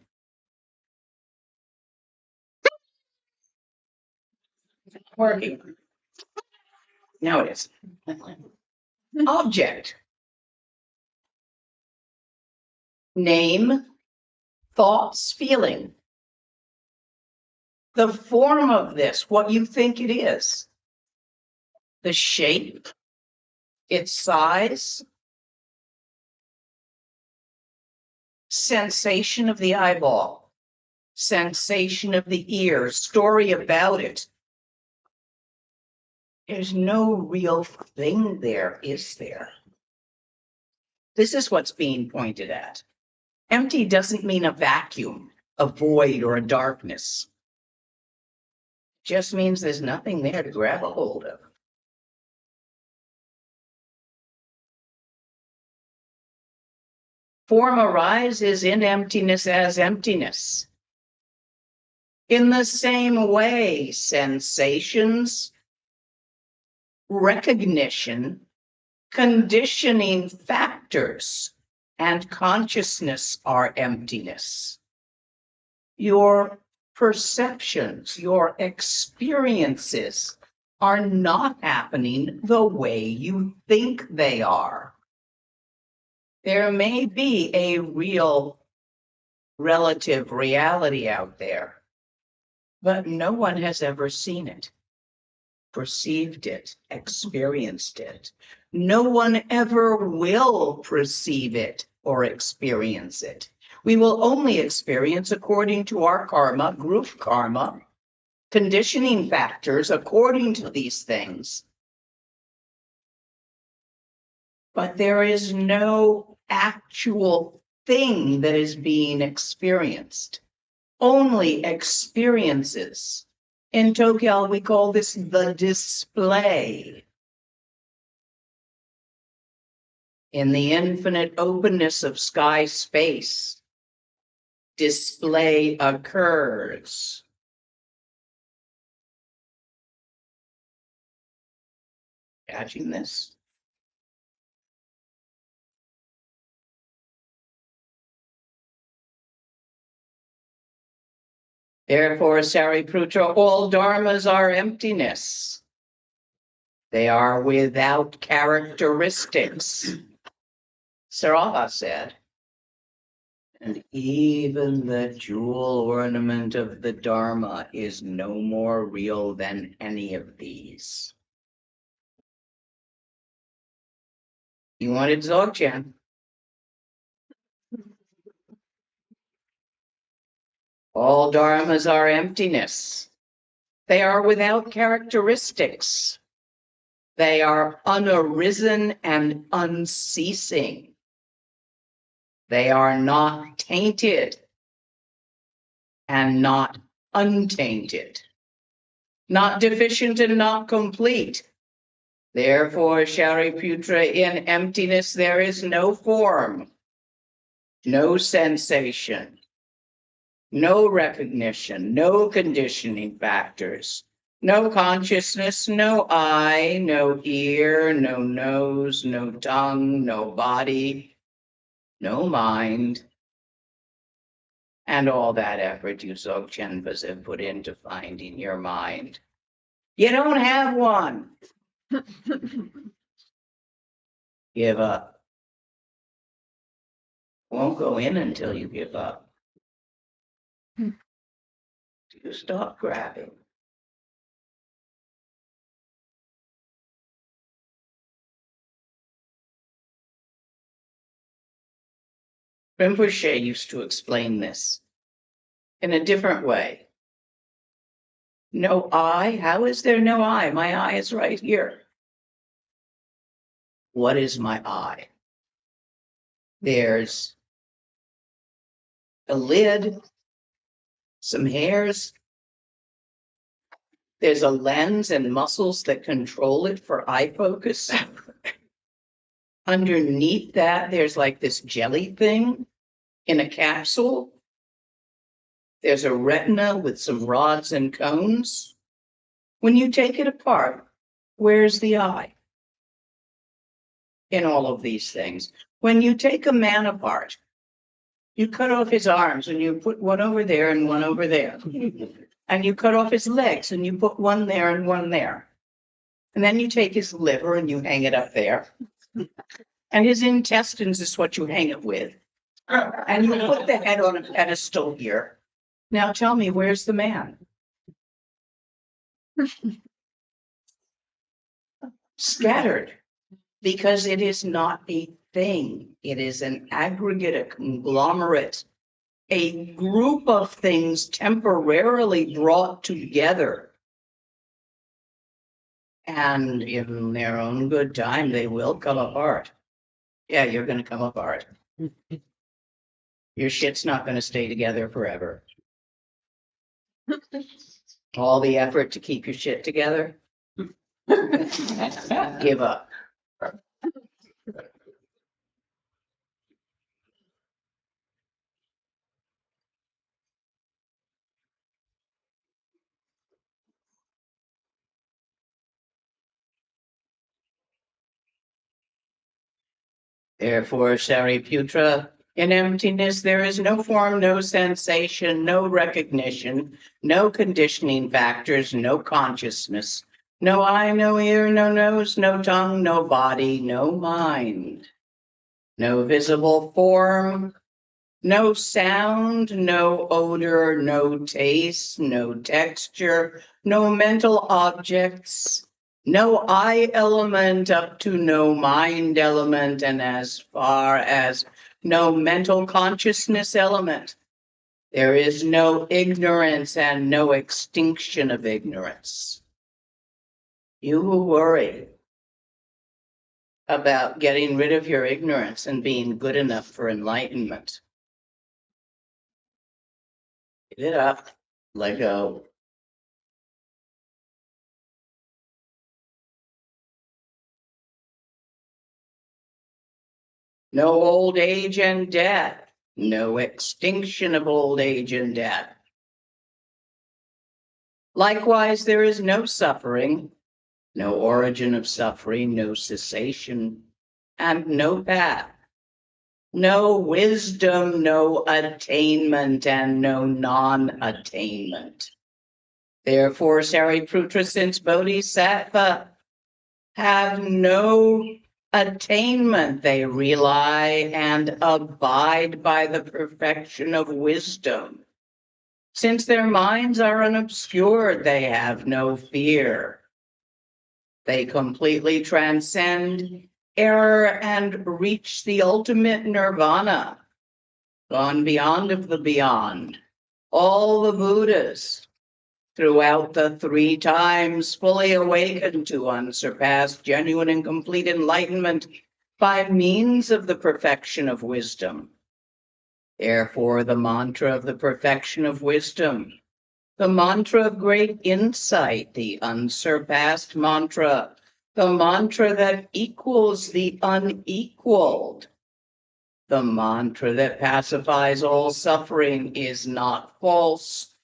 Working. Now it is. Object. Name, thoughts, feeling. The form of this, what you think it is. The shape, its size, sensation of the eyeball, sensation of the ear, story about it. There's no real thing there, is there? This is what's being pointed at. Empty doesn't mean a vacuum, a void, or a darkness. It just means there's nothing there to grab a hold of. Form arises in emptiness as emptiness. In the same way, sensations, recognition, conditioning factors, and consciousness are emptiness. Your perceptions, your experiences are not happening the way you think they are. There may be a real relative reality out there, but no one has ever seen it, perceived it, experienced it. No one ever will perceive it or experience it. We will only experience according to our karma, group karma, conditioning factors according to these things. But there is no actual thing that is being experienced, only experiences. In Tokyo, we call this the display. In the infinite openness of sky space, display occurs. Catching this? Therefore, Sariputra, all dharmas are emptiness. They are without characteristics. Saraha said, and even the jewel ornament of the Dharma is no more real than any of these. You wanted Dzogchen. All dharmas are emptiness. They are without characteristics. They are unarisen and unceasing. They are not tainted and not untainted, not deficient and not complete. Therefore, Shariputra, in emptiness there is no form, no sensation, no recognition, no conditioning factors, no consciousness, no eye, no ear, no nose, no tongue, no body, no mind, and all that effort you Dzogchenpas have put into finding your mind. You don't have one. Give up. Won't go in until you give up. You stop grabbing. Rinpoche used to explain this in a different way. No eye? How is there no eye? My eye is right here. What is my eye? There's a lid, some hairs. There's a lens and muscles that control it for eye focus. Underneath that, there's like this jelly thing in a capsule. There's a retina with some rods and cones. When you take it apart, where's the eye? In all of these things. When you take a man apart, you cut off his arms and you put one over there and one over there. And you cut off his legs and you put one there and one there. And then you take his liver and you hang it up there. And his intestines is what you hang it with. And you put the head on a pedestal here. Now tell me, where's the man? Scattered. Because it is not a thing. It is an aggregate, a conglomerate, a group of things temporarily brought together. And in their own good time, they will come apart. Yeah, you're going to come apart. Your shit's not going to stay together forever. All the effort to keep your shit together, give up. Therefore, Shariputra, in emptiness there is no form, no sensation, no recognition, no conditioning factors, no consciousness, no eye, no ear, no nose, no tongue, no body, no mind, no visible form, no sound, no odor, no taste, no texture, no mental objects, no I element up to no mind element, and as far as no mental consciousness element. There is no ignorance and no extinction of ignorance. You who worry about getting rid of your ignorance and being good enough for enlightenment, give it up, let go. No old age and death, no extinction of old age and death. Likewise, there is no suffering, no origin of suffering, no cessation, and no path. No wisdom, no attainment, and no non-attainment. Therefore, Sariputra, since Bodhisattva have no attainment, they rely and abide by the perfection of wisdom. Since their minds are unobscured, they have no fear. They completely transcend error and reach the ultimate nirvana, gone beyond of the beyond. All the Buddhas throughout the 3 times fully awakened to unsurpassed, genuine, and complete enlightenment by means of the perfection of wisdom. Therefore, the mantra of the perfection of wisdom, the mantra of great insight, the unsurpassed mantra, the mantra that equals the unequaled, the mantra that pacifies all suffering, is not false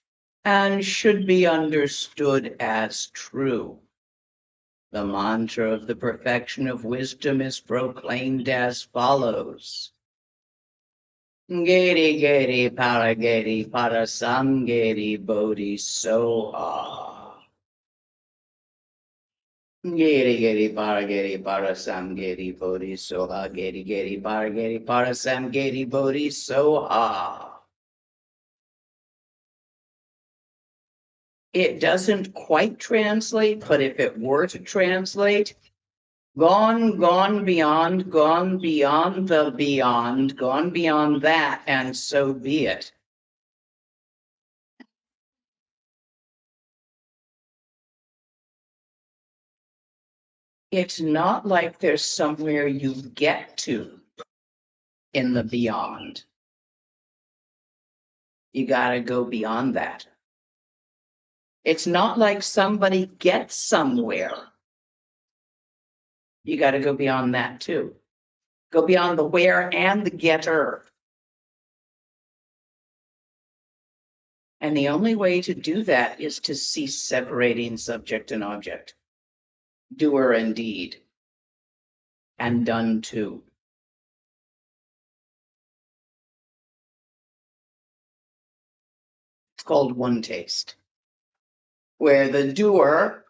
and should be understood as true. The mantra of the perfection of wisdom is proclaimed as follows. Geri geri parasangeri bodhi soha. Geri parasangeri bodhi soha. Geri parasangeri bodhi soha. It doesn't quite translate, but if it were to translate, gone beyond the beyond, gone beyond that, and so be it. It's not like there's somewhere you get to in the beyond. You gotta go beyond that. It's not like somebody gets somewhere. You gotta go beyond that too. Go beyond the where and the getter. And the only way to do that is to cease separating subject and object, doer and deed, and done too. It's called one taste, where the doer,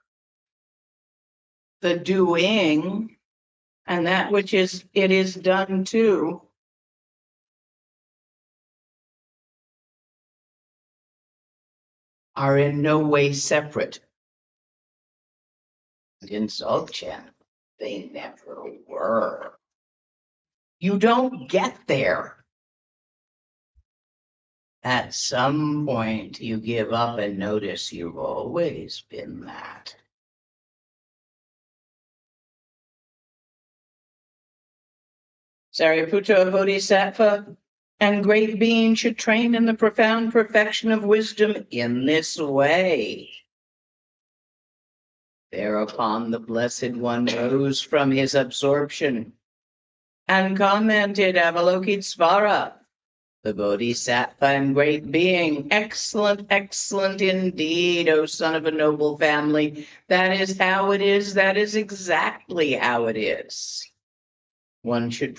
the doing, and that which is it is done to are in no way separate. And in Dzogchen, they never were. You don't get there. At some point, you give up and notice you've always been that. Sariputra, Bodhisattva, and great being should train in the profound perfection of wisdom in this way. Thereupon the Blessed One rose from his absorption and commented, Avalokitesvara, the Bodhisattva and great being, excellent, excellent indeed, O son of a noble family. That is how it is. That is exactly how it is. One should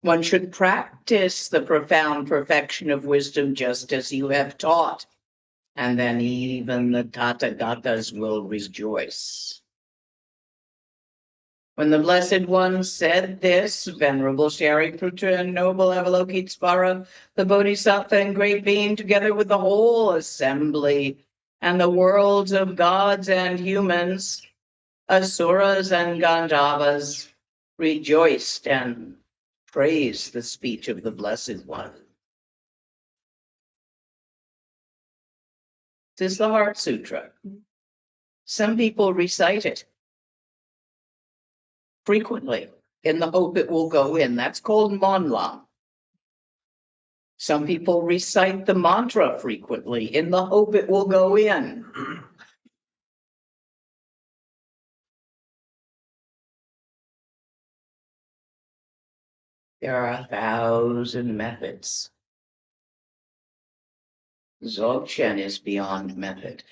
one should practice the profound perfection of wisdom just as you have taught. And then even the Tathagatas will rejoice. When the Blessed One said this, Venerable Shariputra and noble Avalokitesvara, the Bodhisattva and great being, together with the whole assembly and the worlds of gods and humans, asuras and Gandharvas, rejoiced and praised the speech of the Blessed One. This is the Heart Sutra. Some people recite it frequently in the hope it will go in. That's called monlam. Some people recite the mantra frequently in the hope it will go in. There are 1,000 methods. Dzogchen is beyond method.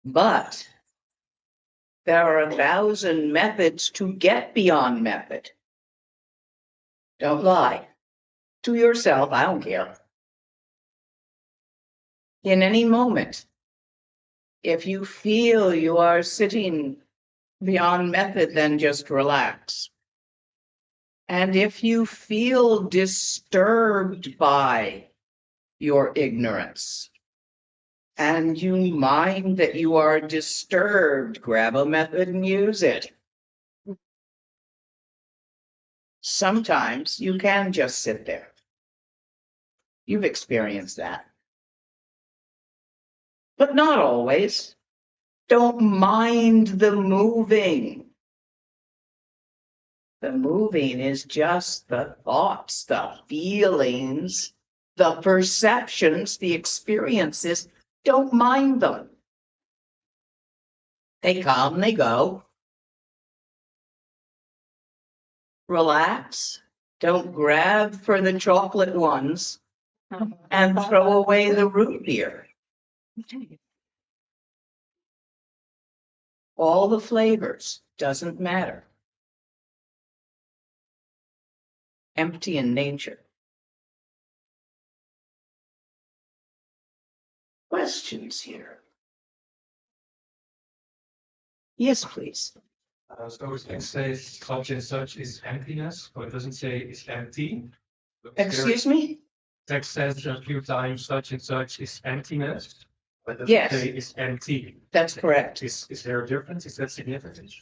But there are 1,000 methods to get beyond method. Don't lie to yourself. I don't care. In any moment, if you feel you are sitting beyond method, then just relax. And if you feel disturbed by your ignorance, and you mind that you are disturbed, grab a method and use it. Sometimes you can just sit there. You've experienced that. But not always. Don't mind the moving. The moving is just the thoughts, the feelings, the perceptions, the experiences. Don't mind them. They come, they go. Relax. Don't grab for the chocolate ones and throw away the root beer. All the flavors, doesn't matter. Empty in nature. Questions here? Yes, please. So it says such and such is emptiness, but it doesn't say it's empty. Excuse me? Text says a few times such and such is emptiness, but doesn't Yes. say it's empty. That's correct. Is there a difference? Is that significant?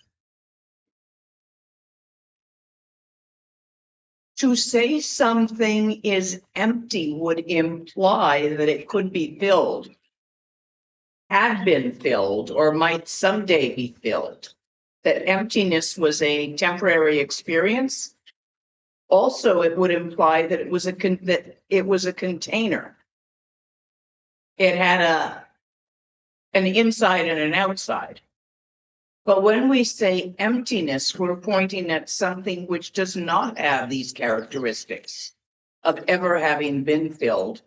To say something is empty would imply that it could be filled, had been filled, or might someday be filled. That emptiness was a temporary experience. Also, it would imply that it was a container. It had an inside and an outside. But when we say emptiness, we're pointing at something which does not have these characteristics of ever having been filled,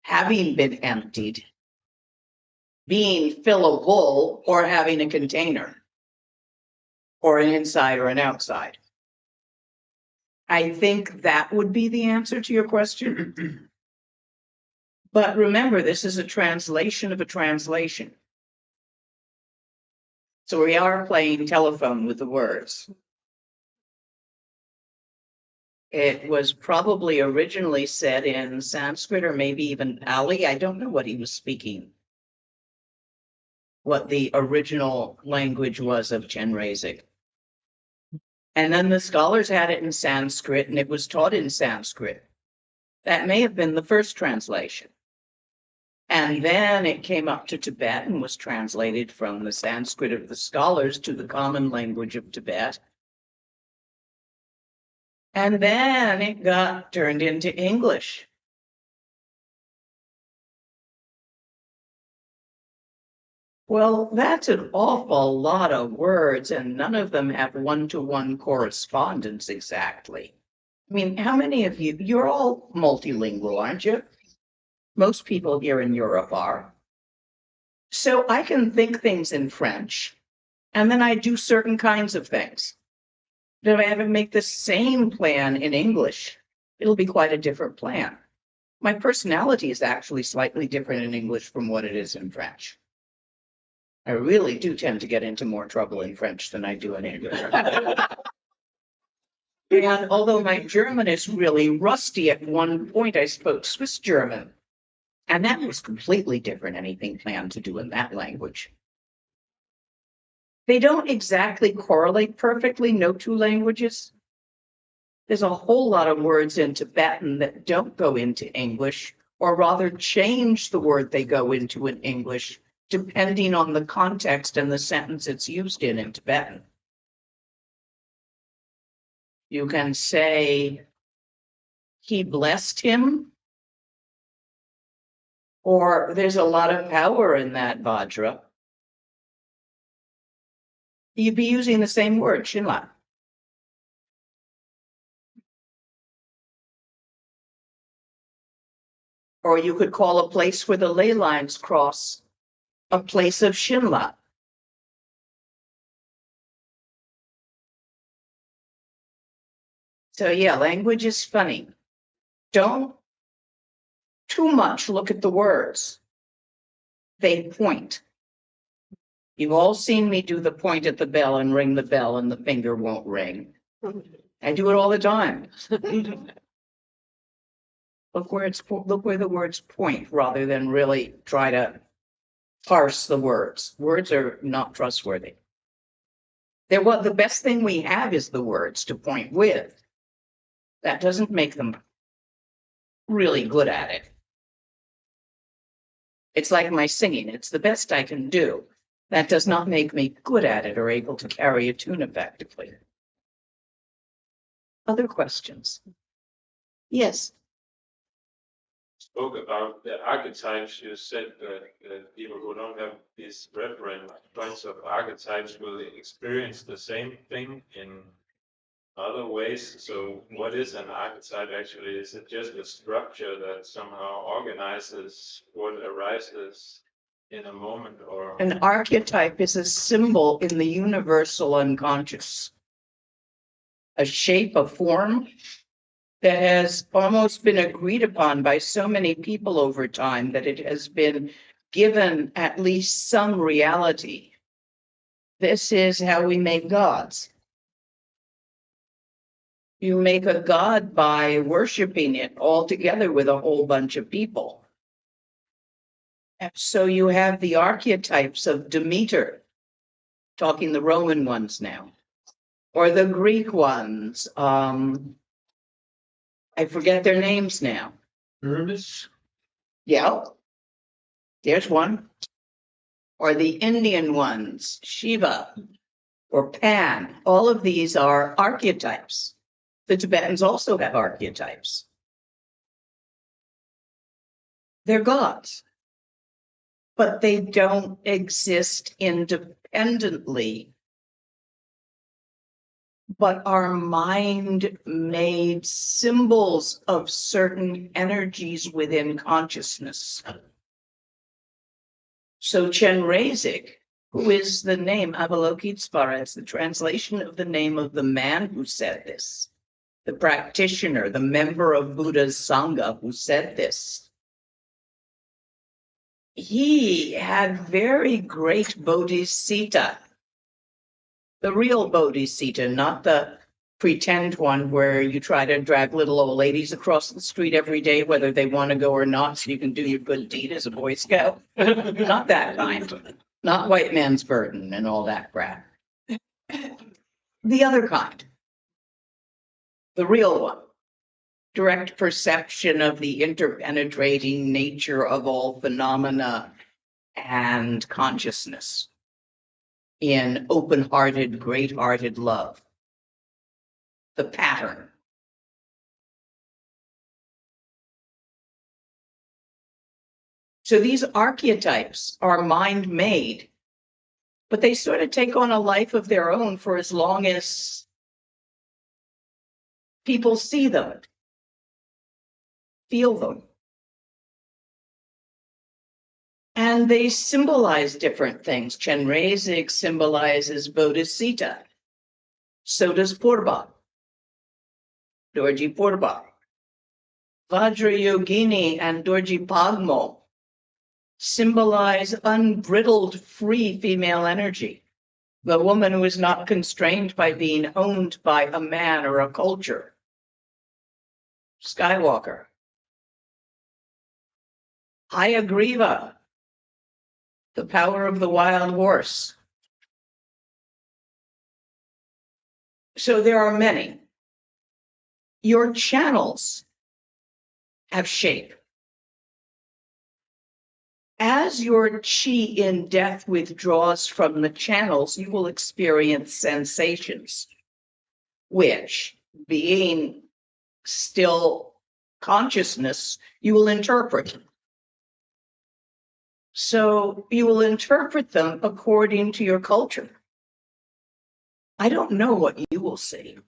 having been emptied, being fillable, or having a container, or an inside or an outside. I think that would be the answer to your question. But remember, this is a translation of a translation. So we are playing telephone with the words. It was probably originally said in Sanskrit or maybe even Pali. I don't know what he was speaking, what the original language was of Chenrezig. And then the scholars had it in Sanskrit and it was taught in Sanskrit. That may have been the first translation. And then it came up to Tibet and was translated from the Sanskrit of the scholars to the common language of Tibet. And then it got turned into English. Well, that's an awful lot of words, and none of them have one-to-one correspondence exactly. I mean, how many of you, you're all multilingual, aren't you? Most people here in Europe are. So I can think things in French, and then I do certain kinds of things. But if I have to make the same plan in English, it'll be quite a different plan. My personality is actually slightly different in English from what it is in French. I really do tend to get into more trouble in French than I do in English. And although my German is really rusty, at one point I spoke Swiss German, and that was completely different anything planned to do in that language. They don't exactly correlate perfectly, no two languages. There's a whole lot of words in Tibetan that don't go into English, or rather change the word they go into in English, depending on the context and the sentence it's used in Tibetan. You can say, he blessed him, or there's a lot of power in that Vajra. You'd be using the same word, Shinla. Or you could call a place where the ley lines cross a place of Shinla. So yeah, language is funny. Don't too much look at the words. They point. You've all seen me do the point at the bell and ring the bell and the finger won't ring. I do it all the time. Look where the words point rather than really try to parse the words. Words are not trustworthy. The best thing we have is the words to point with. That doesn't make them really good at it. It's like my singing. It's the best I can do. That does not make me good at it or able to carry a tune effectively. Other questions? Yes. Spoke about the archetypes. You said that people who don't have these reference points of archetypes will experience the same thing in other ways. So what is an archetype actually? Is it just a structure that somehow organizes what arises in a moment, or An archetype is a symbol in the universal unconscious. A shape, a form that has almost been agreed upon by so many people over time that it has been given at least some reality. This is how we make gods. You make a god by worshiping it all together with a whole bunch of people. And so you have the archetypes of Demeter, talking the Roman ones now, or the Greek ones. I forget their names now. Hermes. Yeah, there's one. Or the Indian ones, Shiva or Pan. All of these are archetypes. The Tibetans also have archetypes. They're gods, but they don't exist independently, but are mind-made symbols of certain energies within consciousness. So Chenrezig, who is the name Avalokitesvara, is the translation of the name of the man who said this, the practitioner, the member of Buddha's Sangha who said this. He had very great bodhisattva, the real bodhisattva, not the pretend one where you try to drag little old ladies across the street every day, whether they want to go or not, so you can do your good deed as a Boy Scout. Not that kind. Not white man's burden and all that crap. The other kind. The real one. Direct perception of the interpenetrating nature of all phenomena and consciousness in open-hearted, great-hearted love. The pattern. So these archetypes are mind-made, but they sort of take on a life of their own for as long as people see them, feel them. And they symbolize different things. Chenrezig symbolizes bodhisattva. So does Purba, Dorji Purba. Vajrayogini and Dorji Pagmo symbolize unbridled, free female energy. The woman who is not constrained by being owned by a man or a culture. Skywalker. Hayagriva, the power of the wild horse. So there are many. Your channels have shape. As your chi in death withdraws from the channels, you will experience sensations, which, being still consciousness, you will interpret. So you will interpret them according to your culture. I don't know what you will see.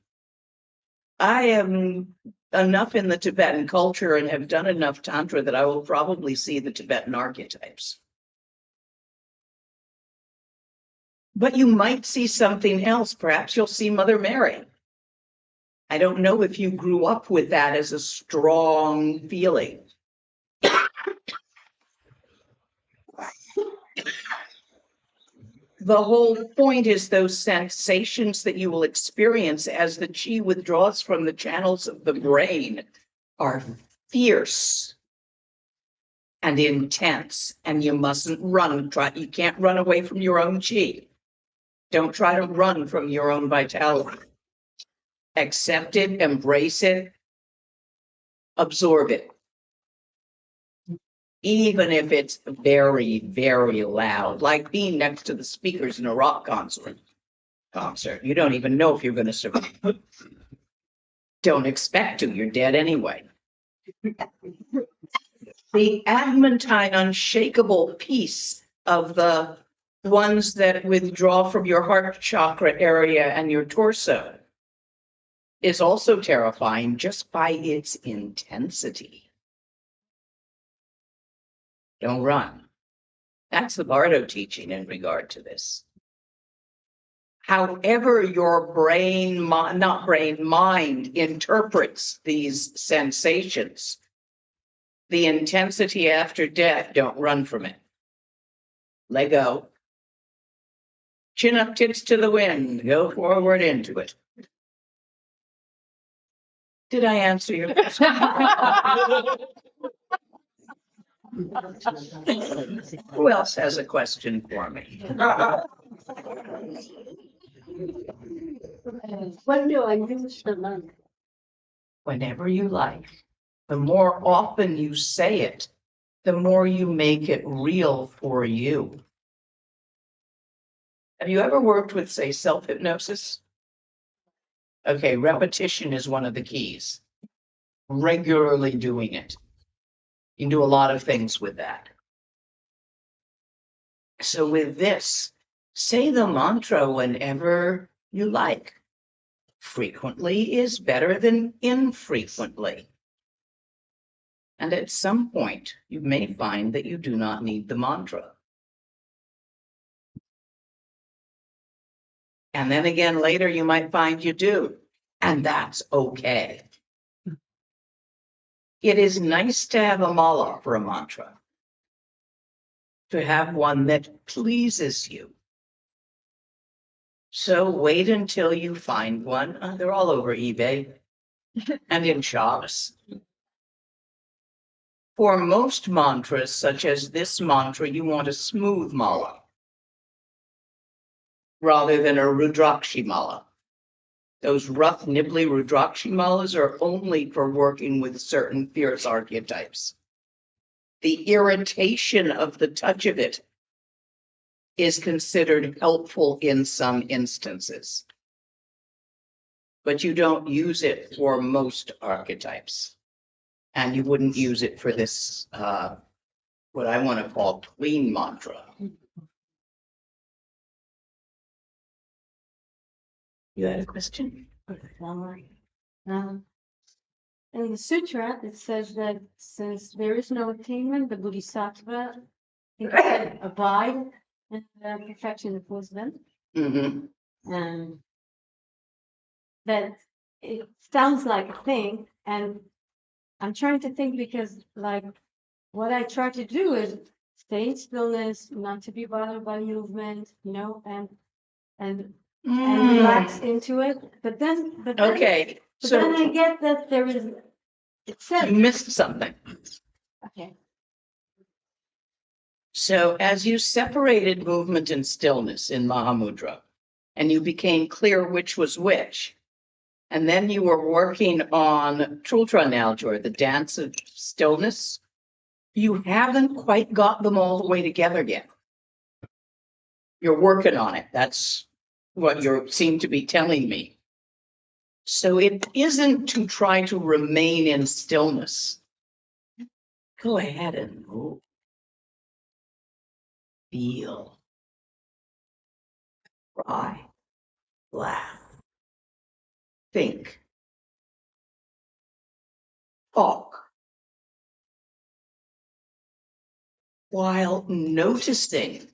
I am enough in the Tibetan culture and have done enough Tantra that I will probably see the Tibetan archetypes. But you might see something else. Perhaps you'll see Mother Mary. I don't know if you grew up with that as a strong feeling. The whole point is those sensations that you will experience as the chi withdraws from the channels of the brain are fierce and intense, and you mustn't run. You can't run away from your own chi. Don't try to run from your own vitality. Accept it, embrace it, absorb it. Even if it's very, very loud, like being next to the speakers in a rock concert. You don't even know if you're going to survive. Don't expect to, you're dead anyway. The adamantine, unshakable peace of the ones that withdraw from your heart chakra area and your torso is also terrifying just by its intensity. Don't run. That's the Bardo teaching in regard to this. However your mind interprets these sensations, the intensity after death, don't run from it. Let go. Chin up, tits to the wind. Go forward into it. Did I answer your question? Who else has a question for me? When do I use the mantra? Whenever you like. The more often you say it, the more you make it real for you. Have you ever worked with, say, self-hypnosis? Okay, repetition is one of the keys. Regularly doing it. You can do a lot of things with that. So with this, say the mantra whenever you like. Frequently is better than infrequently. And at some point, you may find that you do not need the mantra. And then again, later, you might find you do. And that's okay. It is nice to have a mala for a mantra. To have one that pleases you. So wait until you find one. They're all over eBay and in shops. For most mantras, such as this mantra, you want a smooth mala rather than a Rudrakshi mala. Those rough, nibbly Rudrakshi malas are only for working with certain fierce archetypes. The irritation of the touch of it is considered helpful in some instances. But you don't use it for most archetypes. And you wouldn't use it for this, what I want to call clean mantra. You had a question? In the Sutra, it says that since there is no attainment, the Bodhisattva can abide in the perfection of wisdom. Mm-hmm. And that it sounds like a thing. And I'm trying to think because, like, what I try to do is stay in stillness, not to be bothered by movement, and relax into it. But then, Okay, but so then I get that there is. It says you missed something. okay. So as you separated movement and stillness in Mahamudra, and you became clear which was which, and then you were working on Trultra Naljor, the dance of stillness, you haven't quite got them all the way together yet. You're working on it. That's what you seem to be telling me. So it isn't to try to remain in stillness. Go ahead and move. Feel. Cry. Laugh. Think. Talk. While noticing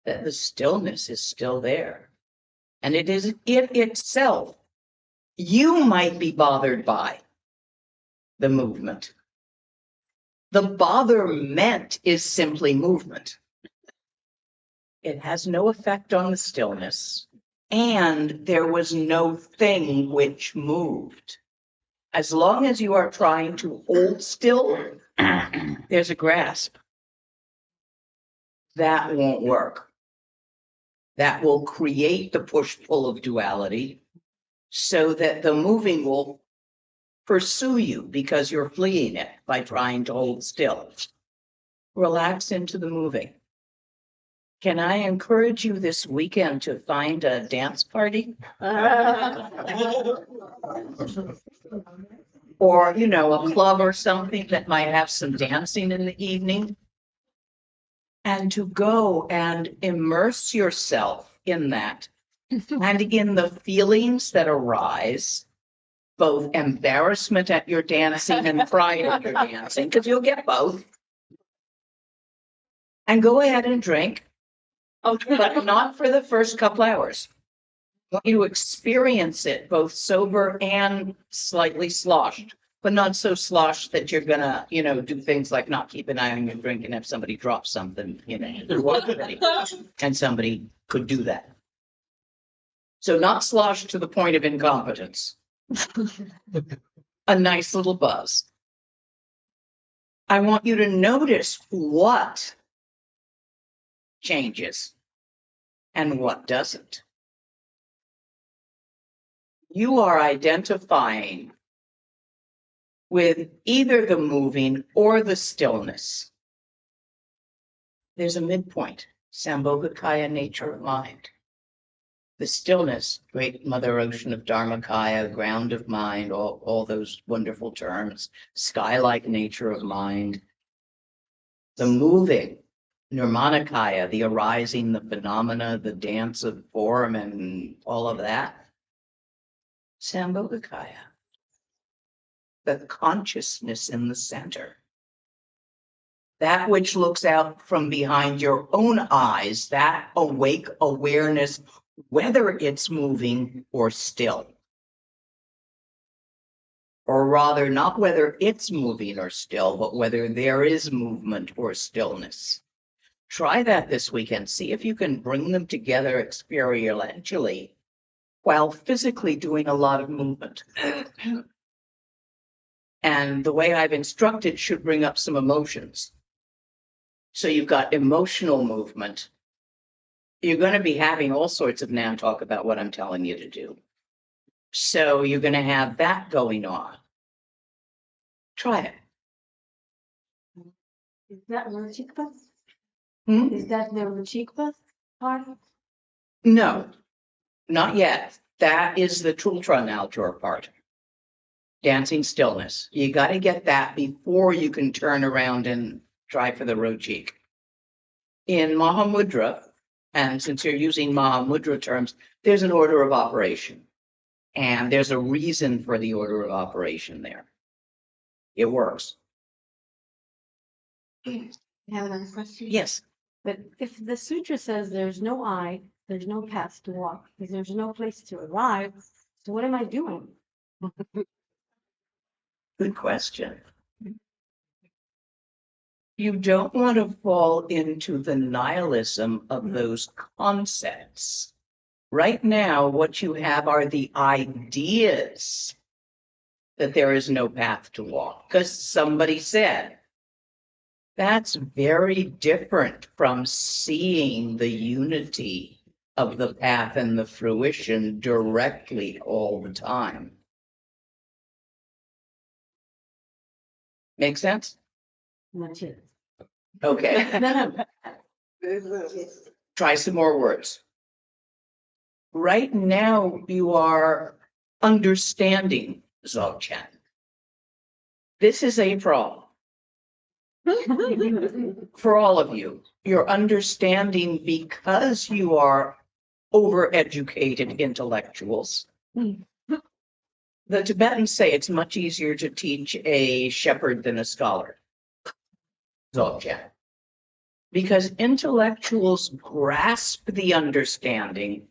that the stillness is still there. And it is it itself. You might be bothered by the movement. The botherment is simply movement. It has no effect on the stillness, and there was no thing which moved. As long as you are trying to hold still, there's a grasp. That won't work. That will create the push-pull of duality so that the moving will pursue you because you're fleeing it by trying to hold still. Relax into the moving. Can I encourage you this weekend to find a dance party? Or, you know, a club or something that might have some dancing in the evening. And to go and immerse yourself in that and in the feelings that arise, both embarrassment at your dancing and pride at your dancing, because you'll get both. And go ahead and drink, but not for the first couple hours. I want you to experience it both sober and slightly sloshed, but not so sloshed that you're gonna, you know, do things like not keep an eye on your drink and have somebody drop something, you know, and somebody could do that. So not sloshed to the point of incompetence. A nice little buzz. I want you to notice what changes and what doesn't. You are identifying with either the moving or the stillness. There's a midpoint, Sambhogakaya nature of mind. The stillness, great mother ocean of Dharmakaya, ground of mind, all those wonderful terms, sky-like nature of mind. The moving, Nirmanakaya, the arising, the phenomena, the dance of form and all of that. Sambhogakaya, the consciousness in the center. That which looks out from behind your own eyes, that awake awareness, whether it's moving or still. Or rather, not whether it's moving or still, but whether there is movement or stillness. Try that this weekend. See if you can bring them together experientially while physically doing a lot of movement. And the way I've instructed should bring up some emotions. So you've got emotional movement. You're going to be having all sorts of now talk about what I'm telling you to do. So you're going to have that going on. Try it. Is that Ruchikpa? Hmm? Is that the Ruchikpa part? No, not yet. That is the Tultra Naltor part. Dancing stillness. You got to get that before you can turn around and try for the Rochik. In Mahamudra, and since you're using Mahamudra terms, there's an order of operation. And there's a reason for the order of operation there. It works. I have another question. Yes. But if the sutra says there's no I, there's no path to walk, because there's no place to arrive, so what am I doing? Good question. You don't want to fall into the nihilism of those concepts. Right now, what you have are the ideas that there is no path to walk, because somebody said. That's very different from seeing the unity of the path and the fruition directly all the time. Make sense? Not yet. Okay. No. Try some more words. Right now, you are understanding Dzogchen. This is a problem for all of you. You're understanding because you are overeducated intellectuals. The Tibetans say it's much easier to teach a shepherd than a scholar. Dzogchen. because intellectuals grasp the understanding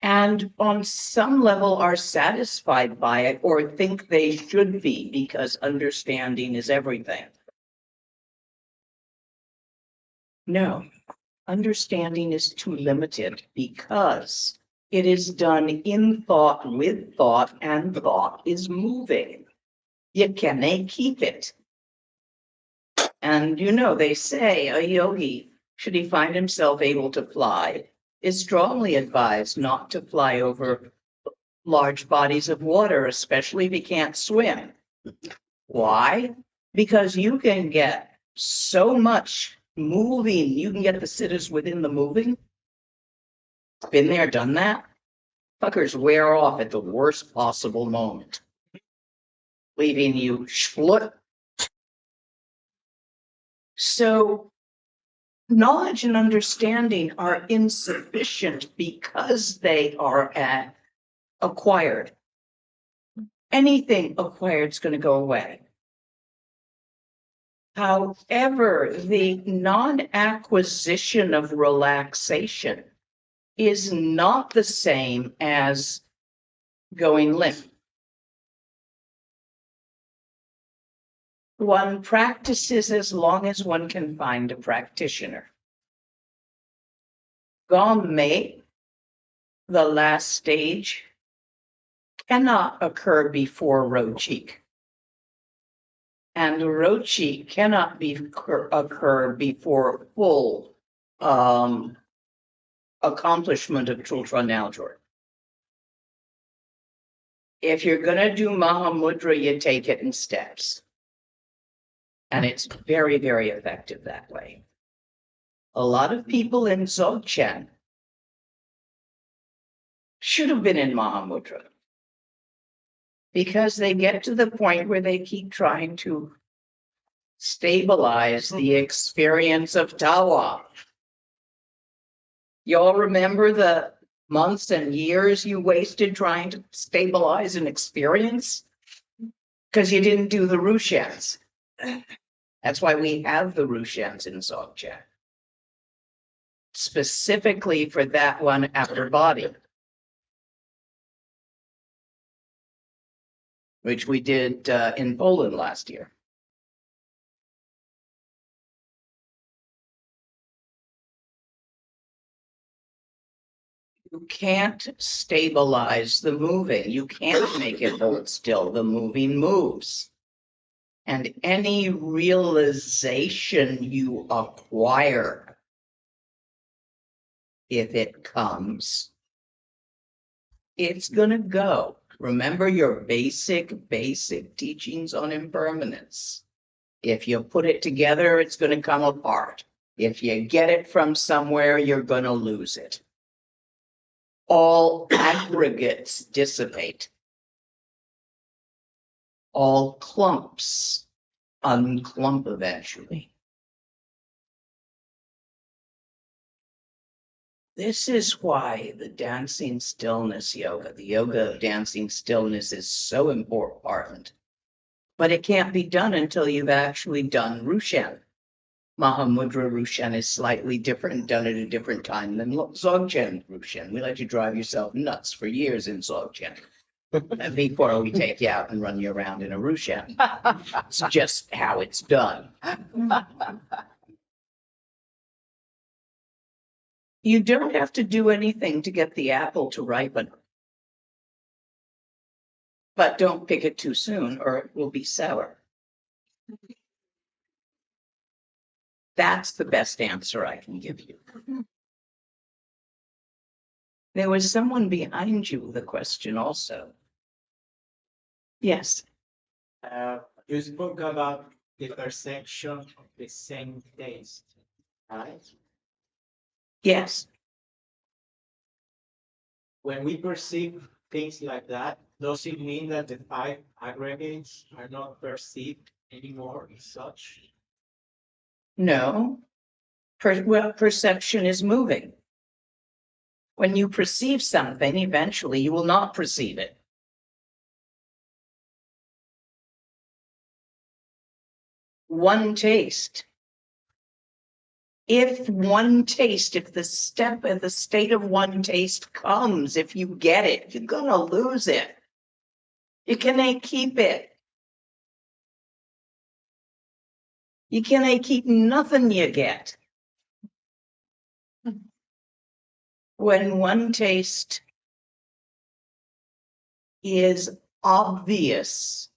and on some level are satisfied by it or think they should be because understanding is everything. No, understanding is too limited because it is done in thought with thought and thought is moving. You can't keep it. And they say a yogi, should he find himself able to fly, is strongly advised not to fly over large bodies of water, especially if he can't swim. Why? Because you can get so much moving, you can get the sitters within the moving. Been there, done that. Fuckers wear off at the worst possible moment, leaving you split. So knowledge and understanding are insufficient because they are acquired. Anything acquired is going to go away. However, the non-acquisition of relaxation is not the same as going limp. One practices as long as one can find a practitioner. Gomme, the last stage, cannot occur before Rochik. And Rochi cannot occur before full accomplishment of Chultran Naljor. If you're going to do Mahamudra, you take it in steps. And it's very, very effective that way. A lot of people in Dzogchen should have been in Mahamudra because they get to the point where they keep trying to stabilize the experience of Tawa. Y'all remember the months and years you wasted trying to stabilize an experience? Because you didn't do the Rushens. That's why we have the Rushens in Dzogchen. Specifically for that one after body. Which we did in Poland last year. You can't stabilize the moving. You can't make it hold still. The moving moves. And any realization you acquire, if it comes, it's going to go. Remember your basic teachings on impermanence. If you put it together, it's going to come apart. If you get it from somewhere, you're going to lose it. All aggregates dissipate. All clumps unclump eventually. This is why the dancing stillness yoga, the yoga of dancing stillness, is so important. But it can't be done until you've actually done Rushen. Mahamudra Rushen is slightly different, done at a different time than Dzogchen Rushen. We let you drive yourself nuts for years in Dzogchen. Before we take you out and run you around in a Rushen. It's just how it's done. You don't have to do anything to get the apple to ripen. But don't pick it too soon or it will be sour. That's the best answer I can give you. There was someone behind you with a question also. Yes. You spoke about the perception of the same taste, right? Yes. When we perceive things like that, does it mean that the five aggregates are not perceived anymore as such? No. Well, perception is moving. When you perceive something, eventually you will not perceive it. One taste if the state of one taste comes, if you get it, you're gonna lose it. You can't keep it. You can't keep nothing you get. When one taste is obvious,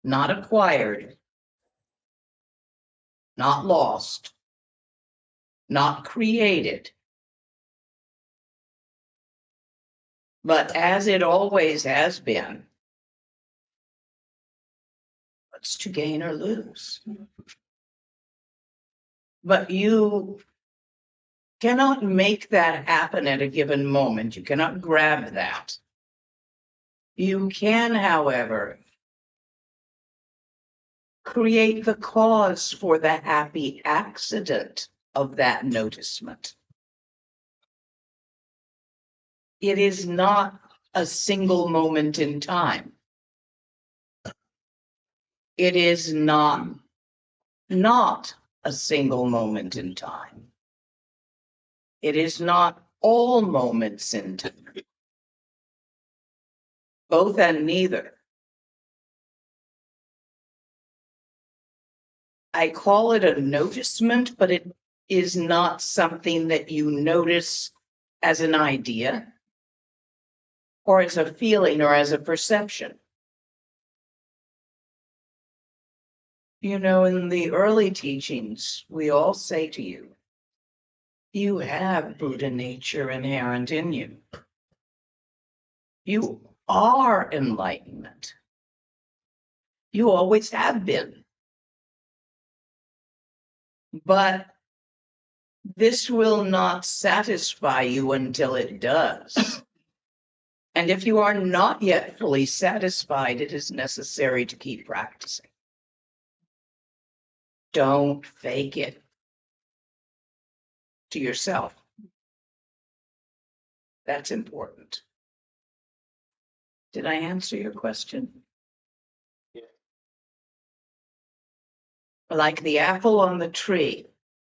not acquired, not lost, not created, but as it always has been, what's to gain or lose? But you cannot make that happen at a given moment. You cannot grab that. You can, however, create the cause for the happy accident of that noticement. It is not a single moment in time. It is not a single moment in time. It is not all moments in time. Both and neither. I call it a noticement, but it is not something that you notice as an idea or as a feeling or as a perception. You know, in the early teachings, we all say to you, you have Buddha nature inherent in you. You are enlightenment. You always have been. But this will not satisfy you until it does. And if you are not yet fully satisfied, it is necessary to keep practicing. Don't fake it to yourself. That's important. Did I answer your question? Yeah. Like the apple on the tree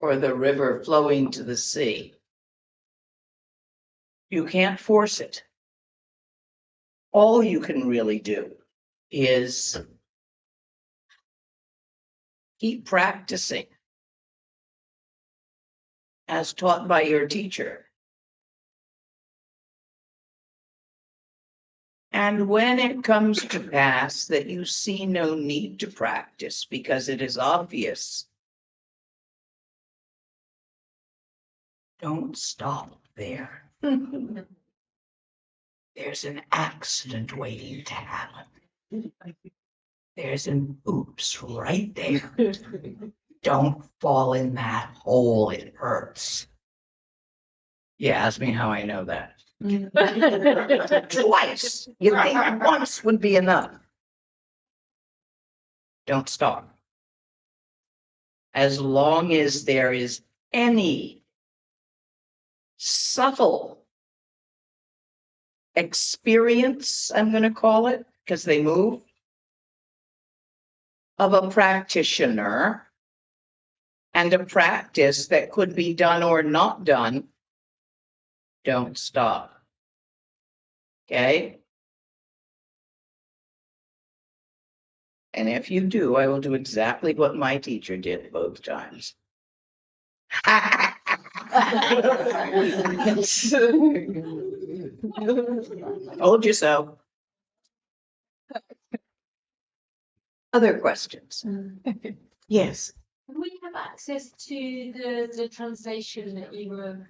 or the river flowing to the sea. You can't force it. All you can really do is keep practicing as taught by your teacher. And when it comes to pass that you see no need to practice because it is obvious, don't stop there. There's an accident waiting to happen. There's an oops right there. Don't fall in that hole, it hurts. You ask me how I know that. Twice. You think once would be enough. Don't stop. As long as there is any subtle experience, I'm going to call it, because they move, of a practitioner and a practice that could be done or not done, don't stop. Okay? And if you do, I will do exactly what my teacher did both times. Told you so. Other questions? Yes. Do we have access to the translation that you were?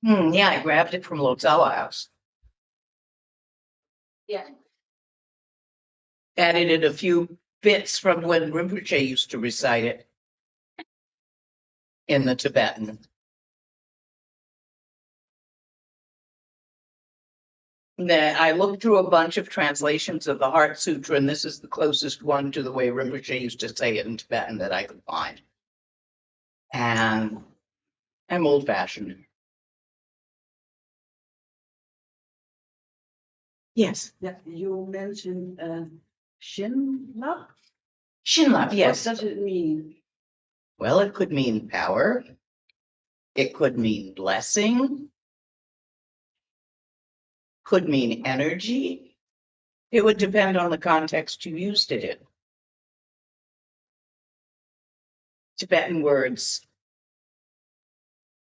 Yeah, I grabbed it from Lotawa House. Yeah. Edited a few bits from when Rinpoche used to recite it in the Tibetan. I looked through a bunch of translations of the Heart Sutra, and this is the closest one to the way Rinpoche used to say it in Tibetan that I could find. And I'm old-fashioned. Yes. Yeah, you mentioned Shinla. Shinla, yes. What does it mean? Well, it could mean power. It could mean blessing. Could mean energy. It would depend on the context you used it in. Tibetan words.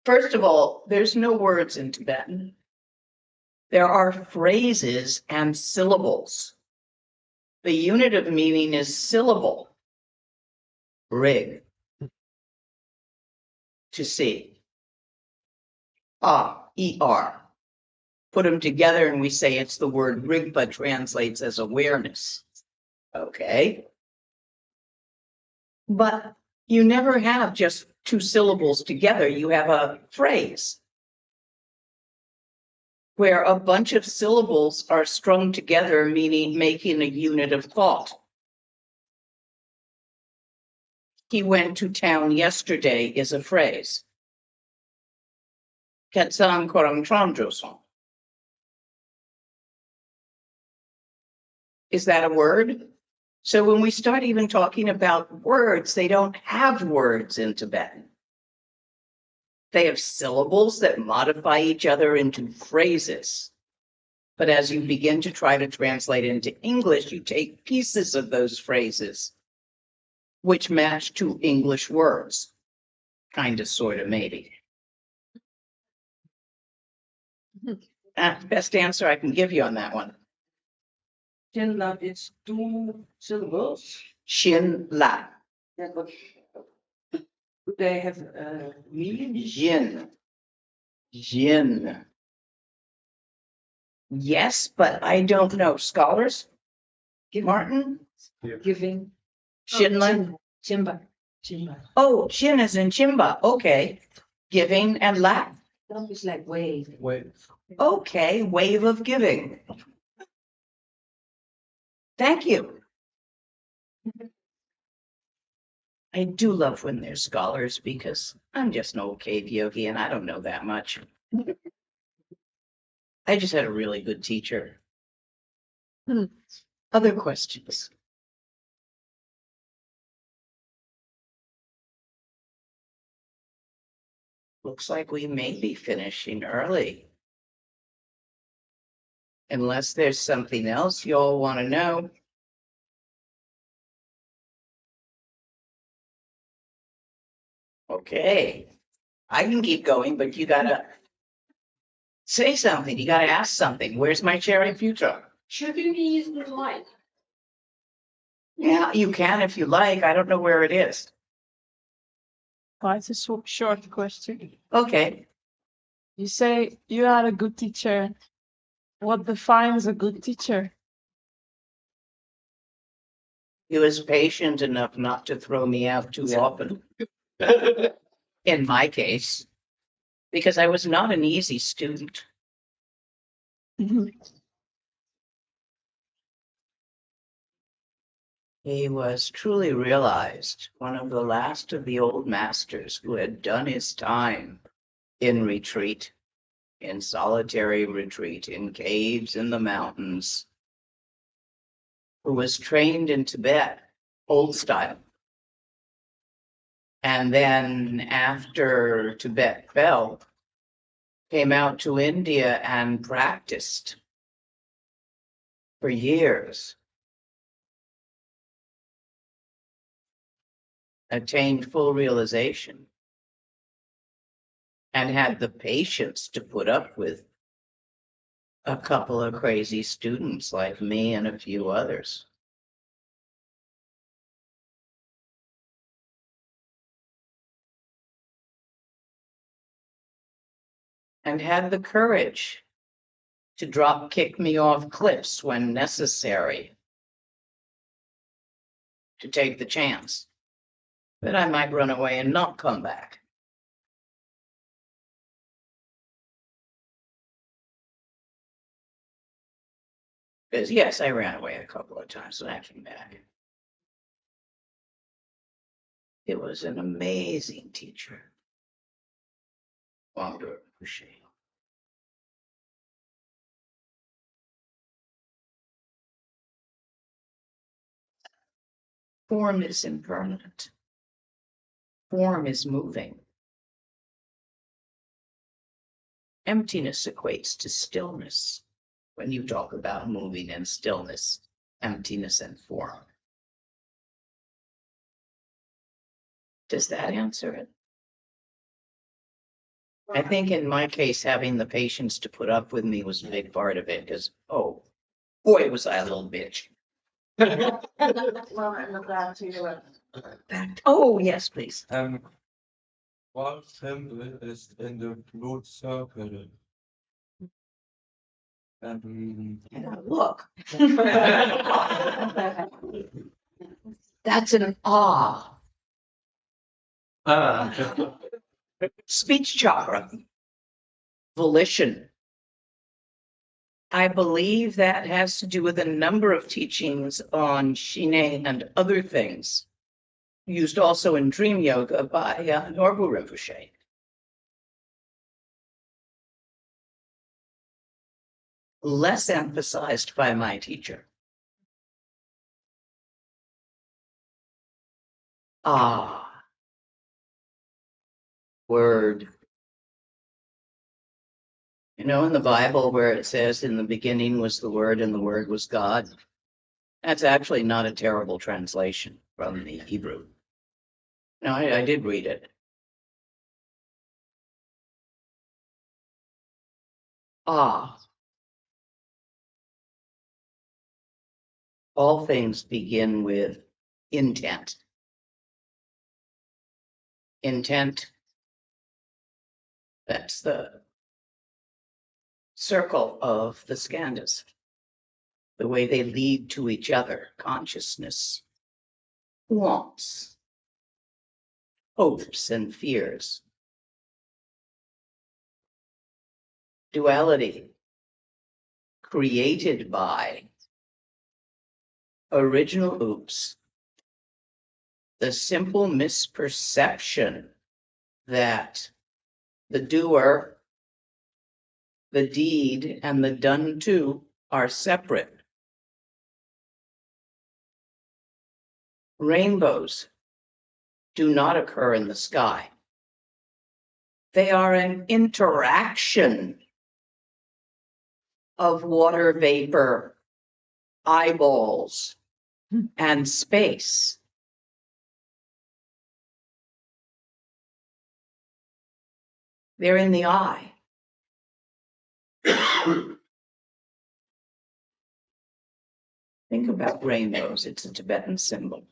First of all, there's no words in Tibetan. There are phrases and syllables. The unit of meaning is syllable. Rig. To see. E-R. Put them together and we say it's the word Rigpa translates as awareness. Okay. But you never have just two syllables together. You have a phrase where a bunch of syllables are strung together, meaning making a unit of thought. He went to town yesterday is a phrase. Ketsan Korang Chandroson. Is that a word? So when we start even talking about words, they don't have words in Tibetan. They have syllables that modify each other into phrases. But as you begin to try to translate into English, you take pieces of those phrases, which match to English words. Kind of, sort of, maybe. Best answer I can give you on that one. Shinla, it's two syllables. Shin La. Yeah, but do they have meaning? Jin. Jin. Yes, but I don't know. Scholars? Martin? Giving. Shinla? Chimba. Chimba. Oh, Shin is in Chimba. Okay. Giving and La. That is like wave. Wait. Okay, wave of giving. Thank you. I do love when they're scholars because I'm just an old cave yogi and I don't know that much. I just had a really good teacher. Other questions? Looks like we may be finishing early. Unless there's something else you all want to know. Okay, I can keep going, but you gotta say something. You gotta ask something. Where's my cherry future? Shouldn't we use the light? Yeah, you can if you like. I don't know where it is. Quite a short question. Okay, You say you are a good teacher. What defines a good teacher? he was patient enough not to throw me out too often. In my case, because I was not an easy student. He was truly realized, one of the last of the old masters who had done his time in retreat, in solitary retreat, in caves in the mountains, who was trained in Tibet, old style. And then after Tibet fell, came out to India and practiced for years. Attained full realization and had the patience to put up with a couple of crazy students like me and a few others. And had the courage to drop kick me off cliffs when necessary, to take the chance that I might run away and not come back. Because yes, I ran away a couple of times and I came back. It was an amazing teacher. Wangdur Kushe. form is impermanent. Form is moving. Emptiness equates to stillness when you talk about moving and stillness, emptiness and form. Does that answer it? I think in my case, having the patience to put up with me was a big part of it, because, oh, boy, was I a little bitch. Well, I'm glad to hear it. Oh, yes, please. What symbol is in the blue circle? Look. That's an ah. Speech chakra. Volition. I believe that has to do with a number of teachings on Shine and other things, used also in dream yoga by Norbu Rinpoche. Less emphasized by my teacher. Ah. Word. You know, in the Bible where it says in the beginning was the Word and the Word was God, that's actually not a terrible translation from the Hebrew. No, I did read it. Ah. All things begin with intent. Intent, that's the circle of the skandhas, the way they lead to each other, consciousness, wants, hopes, and fears. Duality, created by original oops, the simple misperception that the doer, the deed, and the done to are separate. Rainbows do not occur in the sky. They are an interaction of water vapor, eyeballs, and space. They're in the eye. Think about rainbows. It's a Tibetan symbol.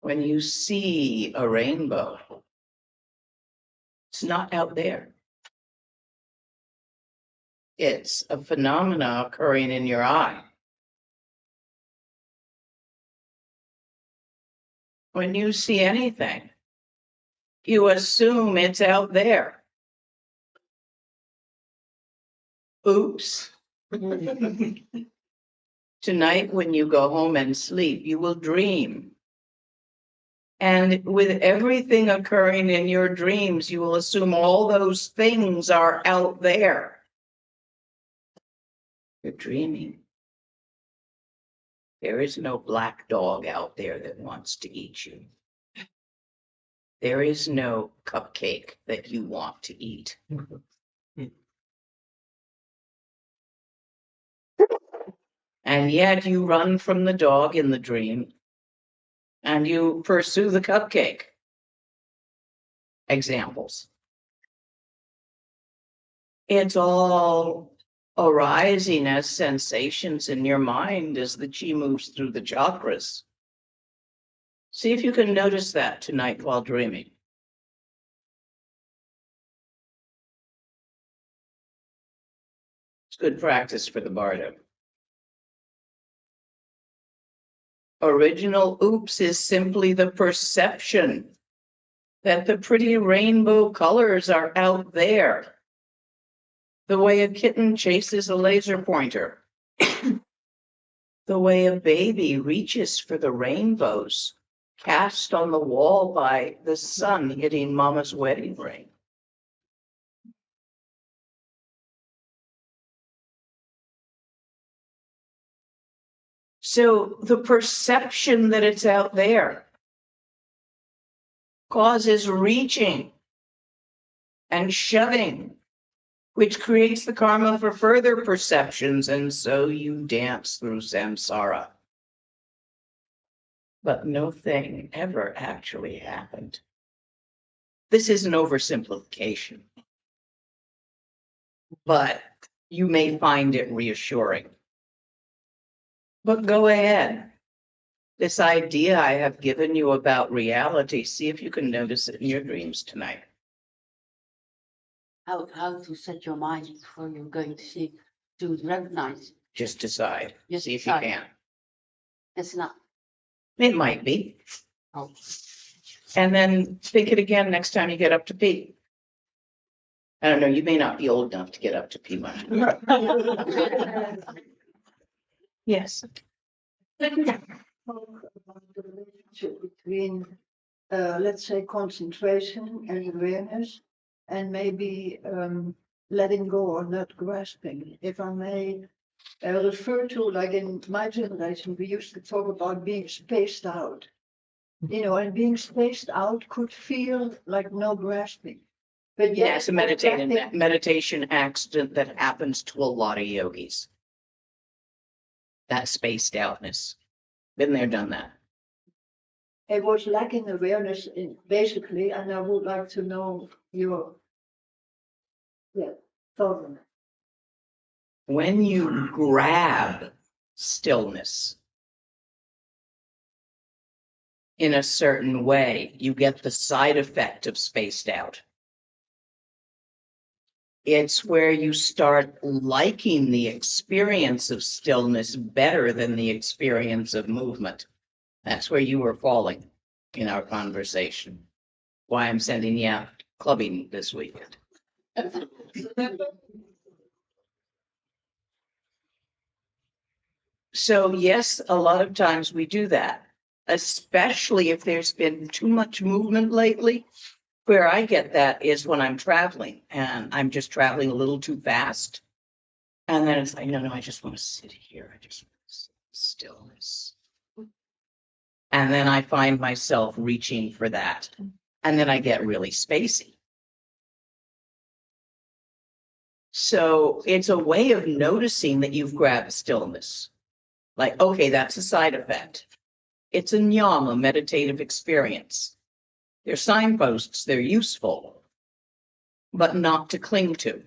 When you see a rainbow, it's not out there. It's a phenomena occurring in your eye. When you see anything, you assume it's out there. Oops. Tonight, when you go home and sleep, you will dream. And with everything occurring in your dreams, you will assume all those things are out there. You're dreaming. There is no black dog out there that wants to eat you. There is no cupcake that you want to eat. And yet you run from the dog in the dream and you pursue the cupcake. Examples. It's all arising as sensations in your mind as the chi moves through the chakras. See if you can notice that tonight while dreaming. It's good practice for the bardo. Original oops is simply the perception that the pretty rainbow colors are out there. The way a kitten chases a laser pointer. The way a baby reaches for the rainbows cast on the wall by the sun hitting mama's wedding ring. So the perception that it's out there causes reaching and shoving, which creates the karma for further perceptions, and so you dance through samsara. But no thing ever actually happened. This is an oversimplification, but you may find it reassuring. But go ahead. This idea I have given you about reality, see if you can notice it in your dreams tonight. How to set your mind before you're going to sleep to recognize. Just decide. Just See if decide. you can. It's not. It might be. Oh. And then think it again next time you get up to pee. I don't know, you may not be old enough to get up to pee much. Yes. Talk about the relationship between, let's say, concentration and awareness, and maybe letting go or not grasping. If I may refer to, like in my generation, we used to talk about being spaced out. You know, and being spaced out could feel like no grasping. But Yeah, yet, it's a meditation accident that happens to a lot of yogis. That spaced outness. Been there, done that. it was lacking awareness in basically, and I would like to know your thought on it. When you grab stillness in a certain way, you get the side effect of spaced out. It's where you start liking the experience of stillness better than the experience of movement. That's where you were falling in our conversation. Why I'm sending you out clubbing this weekend. So yes, a lot of times we do that, especially if there's been too much movement lately. Where I get that is when I'm traveling and I'm just traveling a little too fast. And then it's like, no, I just want to sit here. I just want to sit in stillness. And then I find myself reaching for that. And then I get really spacey. So it's a way of noticing that you've grabbed stillness. Like, okay, that's a side effect. It's a nyama, meditative experience. They're signposts, they're useful, but not to cling to.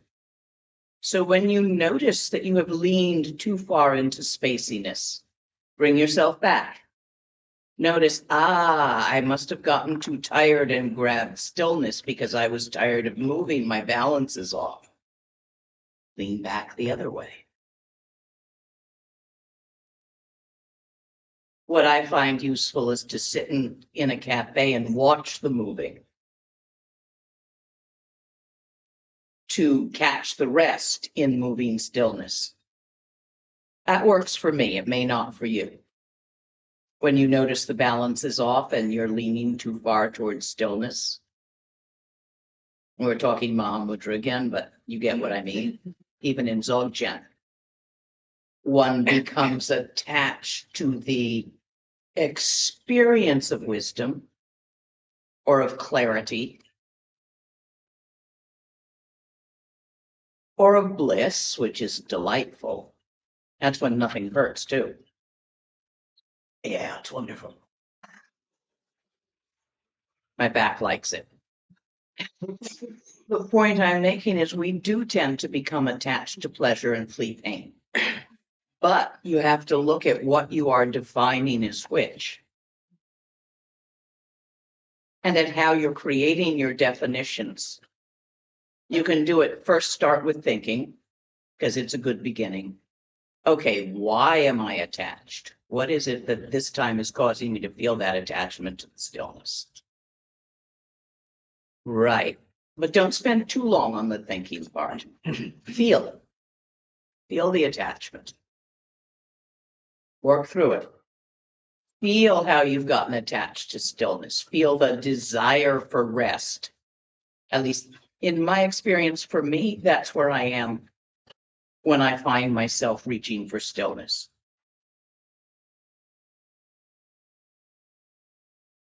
So when you notice that you have leaned too far into spaciness, bring yourself back. Notice, I must have gotten too tired and grabbed stillness because I was tired of moving. My balance is off. Lean back the other way. What I find useful is to sit in a cafe and watch the moving, to catch the rest in moving stillness. That works for me. It may not for you. When you notice the balance is off and you're leaning too far towards stillness. We're talking Mahamudra again, but you get what I mean. Even in Dzogchen, one becomes attached to the experience of wisdom or of clarity or of bliss, which is delightful. That's when nothing hurts too. Yeah, it's wonderful. My back likes it. The point I'm making is we do tend to become attached to pleasure and flee pain. But you have to look at what you are defining as which. And at how you're creating your definitions. You can do it first, start with thinking, because it's a good beginning. Okay, why am I attached? What is it that this time is causing me to feel that attachment to the stillness? Right. But don't spend too long on the thinking part. Feel it. Feel the attachment. Work through it. Feel how you've gotten attached to stillness. Feel the desire for rest. At least in my experience, for me, that's where I am when I find myself reaching for stillness.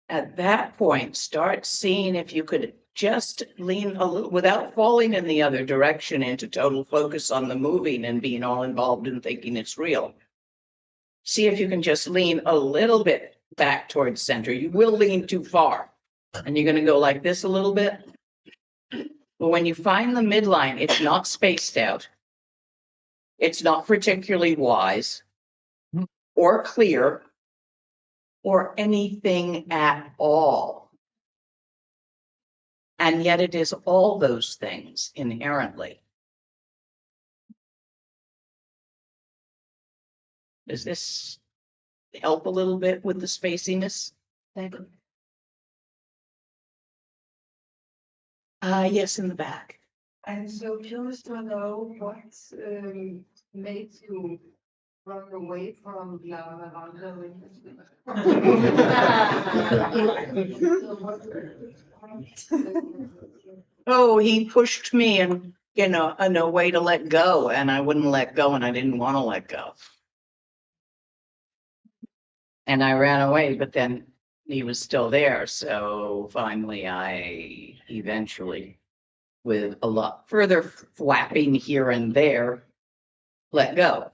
At that point, start seeing if you could just lean a little without falling in the other direction into total focus on the moving and being all involved in thinking it's real. See if you can just lean a little bit back towards center. You will lean too far. And you're going to go like this a little bit. But when you find the midline, it's not spaced out. It's not particularly wise or clear or anything at all. And yet it is all those things inherently. Does this help a little bit with the spaciness? Yes, in the back. I'm so curious to know what made you run away from Lama Lena. Oh, he pushed me in a way to let go, and I wouldn't let go, and I didn't want to let go. And I ran away, but then he was still there. So finally, I eventually, with a lot further flapping here and there, let go.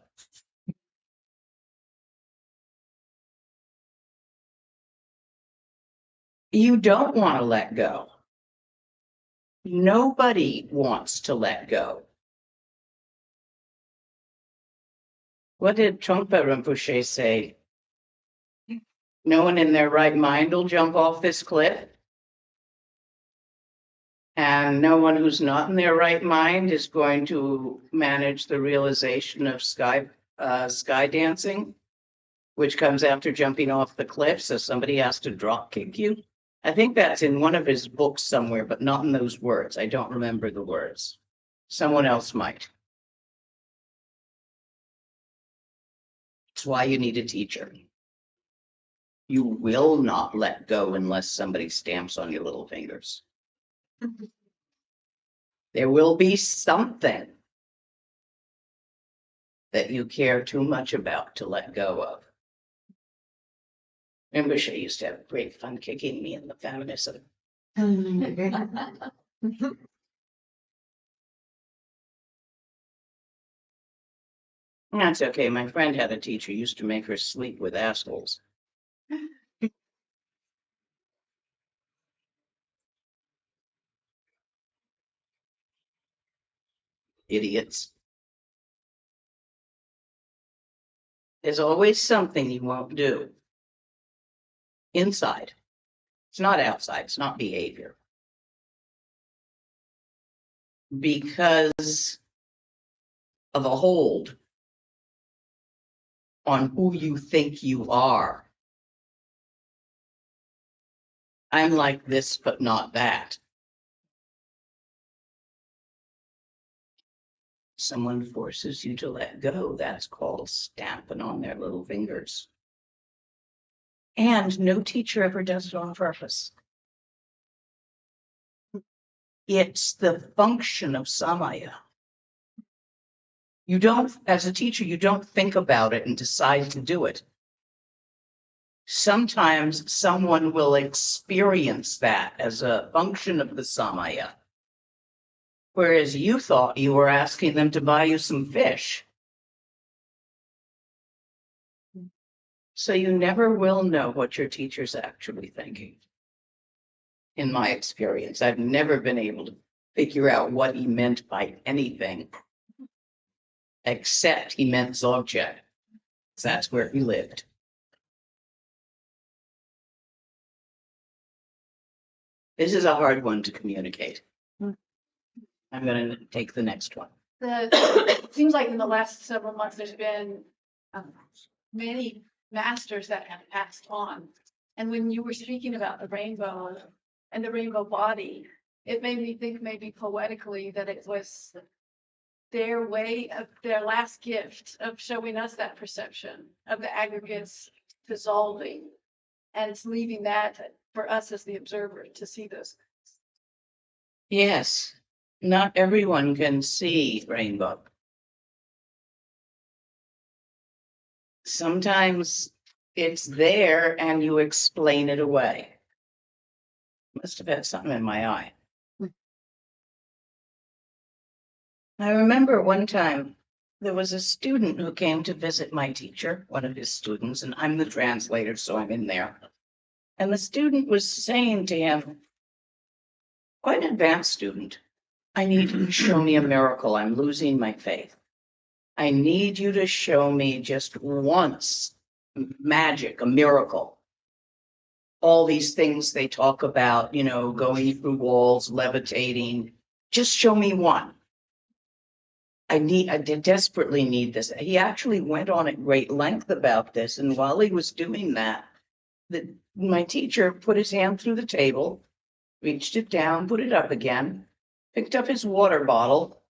You don't want to let go. Nobody wants to let go. What did Trungpa Rinpoche say? No one in their right mind will jump off this cliff. And no one who's not in their right mind is going to manage the realization of sky dancing, which comes after jumping off the cliff. So somebody has to drop kick you. I think that's in one of his books somewhere, but not in those words. I don't remember the words. Someone else might. That's why you need a teacher. You will not let go unless somebody stamps on your little fingers. There will be something that you care too much about to let go of. Rinpoche used to have great fun kicking me in the feminism. That's okay. My friend had a teacher who used to make her sleep with assholes. Idiots. There's always something you won't do. Inside. It's not outside. It's not behavior. Because of a hold on who you think you are. I'm like this, but not that. Someone forces you to let go. That's called stamping on their little fingers. And no teacher ever does it on purpose. It's the function of Samaya. You don't, as a teacher, you don't think about it and decide to do it. Sometimes someone will experience that as a function of the Samaya. Whereas you thought you were asking them to buy you some fish. So you never will know what your teacher's actually thinking. In my experience, I've never been able to figure out what he meant by anything, except he meant Dzogchen. That's where he lived. This is a hard one to communicate. I'm going to take the next one. It seems like in the last several months, there's been many masters that have passed on. And when you were speaking about the rainbow and the rainbow body, it made me think maybe poetically that it was their way of their last gift of showing us that perception of the aggregates dissolving. And it's leaving that for us as the observer to see those. Yes, not everyone can see rainbow. Sometimes it's there and you explain it away. Must have had something in my eye. I remember one time there was a student who came to visit my teacher, one of his students, and I'm the translator, so I'm in there. And the student was saying to him, quite an advanced student, I need you to show me a miracle. I'm losing my faith. I need you to show me just once magic, a miracle. All these things they talk about, you know, going through walls, levitating. Just show me one. I desperately need this. He actually went on at great length about this. And while he was doing that, my teacher put his hand through the table, reached it down, put it up again, picked up his water bottle,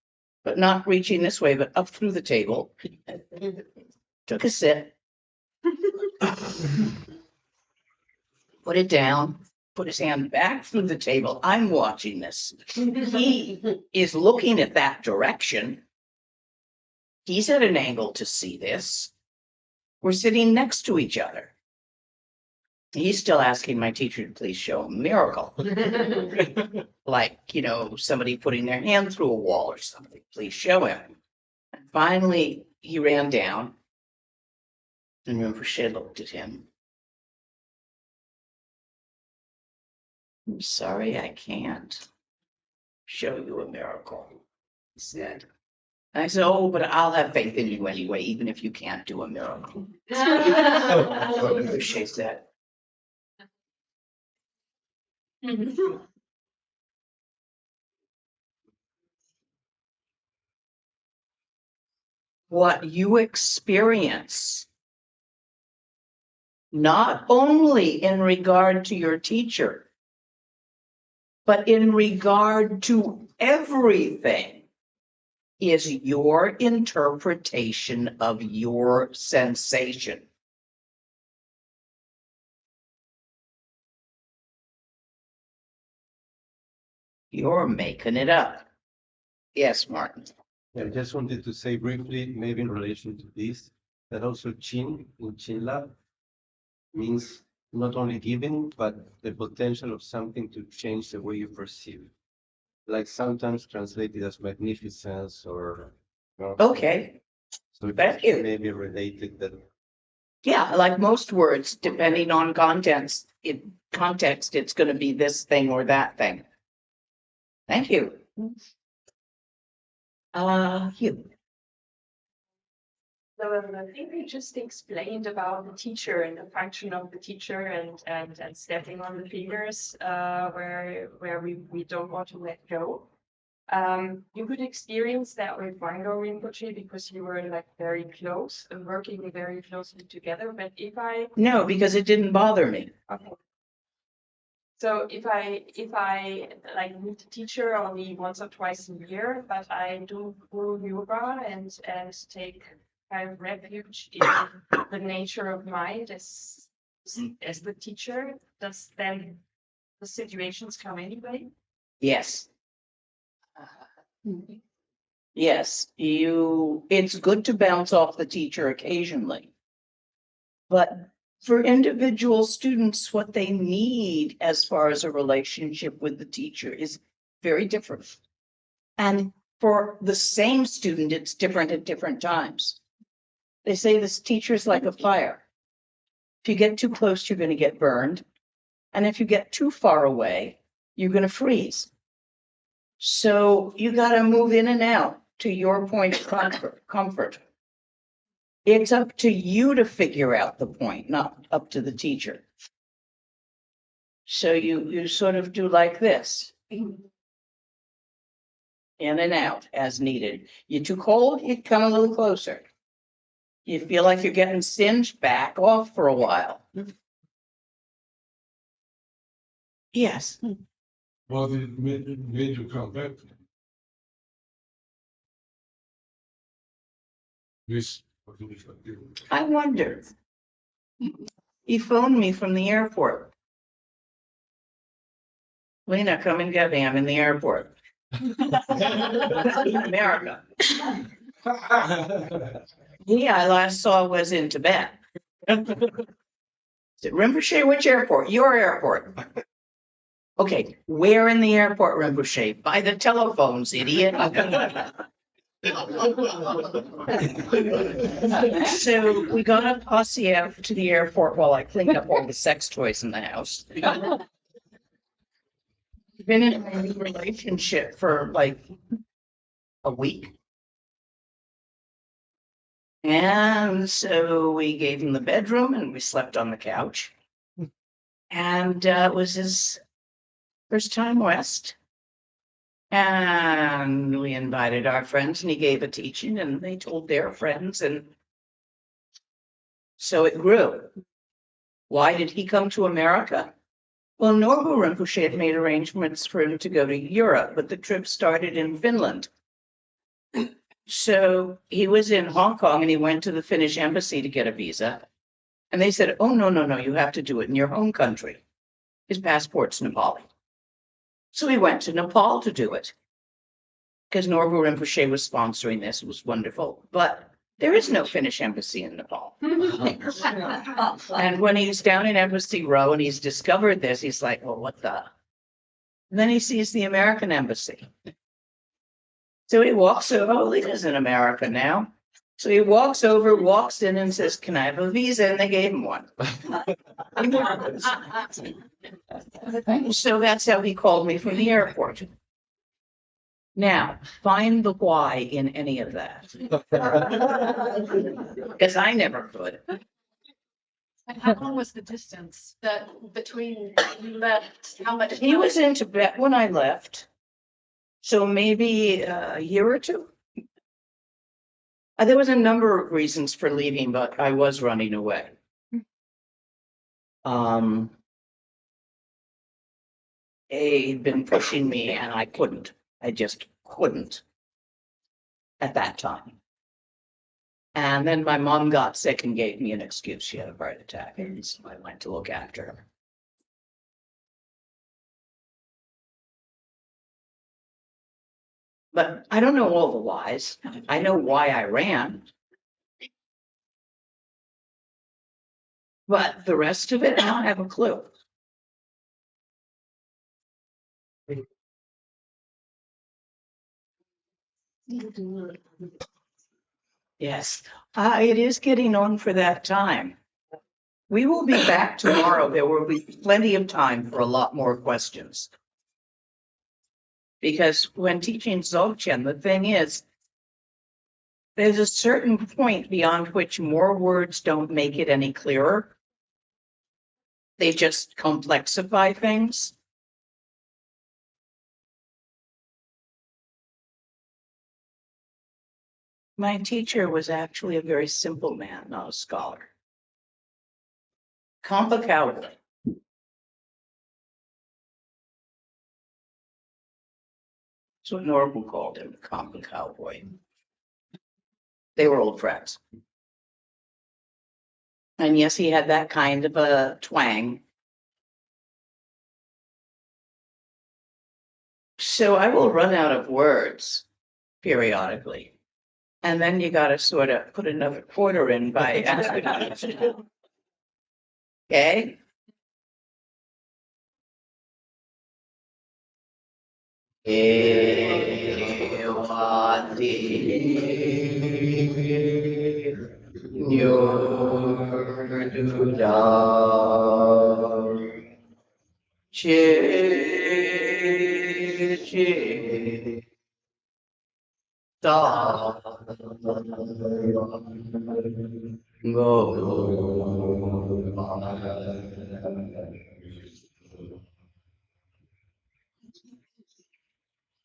but not reaching this way, but up through the table, took a sip, put it down, put his hand back through the table. I'm watching this. He is looking at that direction. He's at an angle to see this. We're sitting next to each other. He's still asking my teacher to please show him a miracle. Like, you know, somebody putting their hand through a wall or something. Please show him. And finally, he ran down. And Rinpoche looked at him. I'm sorry, I can't show you a miracle, he said. I said, oh, but I'll have faith in you anyway, even if you can't do a miracle. Rinpoche said. What you experience, not only in regard to your teacher, but in regard to everything, is your interpretation of your sensation. You're making it up. Yes, Martin. I just wanted to say briefly, maybe in relation to this, that also Chin in Chinla means not only giving, but the potential of something to change the way you perceive it. Like sometimes translated as magnificence or. Okay. So Thank you. Maybe related that. Yeah, like most words, depending on context, it's going to be this thing or that thing. Thank you. Hugh. So I think you just explained about the teacher and the function of the teacher and stepping on the fingers where we don't want to let go. You could experience that with Wango Rinpoche because you were like very close and working very closely together. But if I No, because it didn't bother me. okay. So if I like meet a teacher only once or twice a year, but I do full yoga and take kind of refuge in the nature of mind as the teacher, does then the situations come anyway? Yes. Yes, it's good to bounce off the teacher occasionally. But for individual students, what they need as far as a relationship with the teacher is very different. And for the same student, it's different at different times. They say this teacher is like a fire. If you get too close, you're going to get burned. And if you get too far away, you're going to freeze. So you got to move in and out to your point of comfort. It's up to you to figure out the point, not up to the teacher. So you sort of do like this. In and out as needed. You're too cold, you come a little closer. You feel like you're getting singed, back off for a while. Yes. Well, it made you come back. This. I wonder. He phoned me from the airport. Lena, come and get me. I'm in the airport. America. He I last saw was in Tibet. Said, Rinpoche, which airport? Your airport. Okay, where in the airport, Rinpoche? By the telephones, idiot. So we got a posse out to the airport while I cleaned up all the sex toys in the house. Been in a relationship for like a week. And so we gave him the bedroom and we slept on the couch. And it was his first time west. And we invited our friends and he gave a teaching and they told their friends. And so it grew. Why did he come to America? Well, Norbu Rinpoche had made arrangements for him to go to Europe, but the trip started in Finland. So he was in Hong Kong and he went to the Finnish embassy to get a visa. And they said, oh, no, you have to do it in your home country. His passport's Nepali. So he went to Nepal to do it. Because Norbu Rinpoche was sponsoring this. It was wonderful. But there is no Finnish embassy in Nepal. And when he's down in Embassy Row and he's discovered this, he's like, oh, what the? And then he sees the American embassy. So he walks over, oh, he lives in America now. So he walks over, walks in and says, can I have a visa? And they gave him one. So that's how he called me from the airport. Now, find the why in any of that. Because I never could. And how long was the distance that between you left? How much? He was in Tibet when I left. So maybe a year or two. There was a number of reasons for leaving, but I was running away. He'd been pushing me and I couldn't. I just couldn't at that time. And then my mom got sick and gave me an excuse. She had a heart attack, and so I went to look after her. But I don't know all the whys. I know why I ran. But the rest of it, I don't have a clue. Yes, it is getting on for that time. We will be back tomorrow. There will be plenty of time for a lot more questions. Because when teaching Dzogchen, the thing is, there's a certain point beyond which more words don't make it any clearer. They just complexify things. My teacher was actually a very simple man, not a scholar. Kampa cowboy. That's what Norbu called him, Kampa cowboy. They were old friends. And yes, he had that kind of a twang. So I will run out of words periodically. And then you got to sort of put another quarter in by asking. Okay?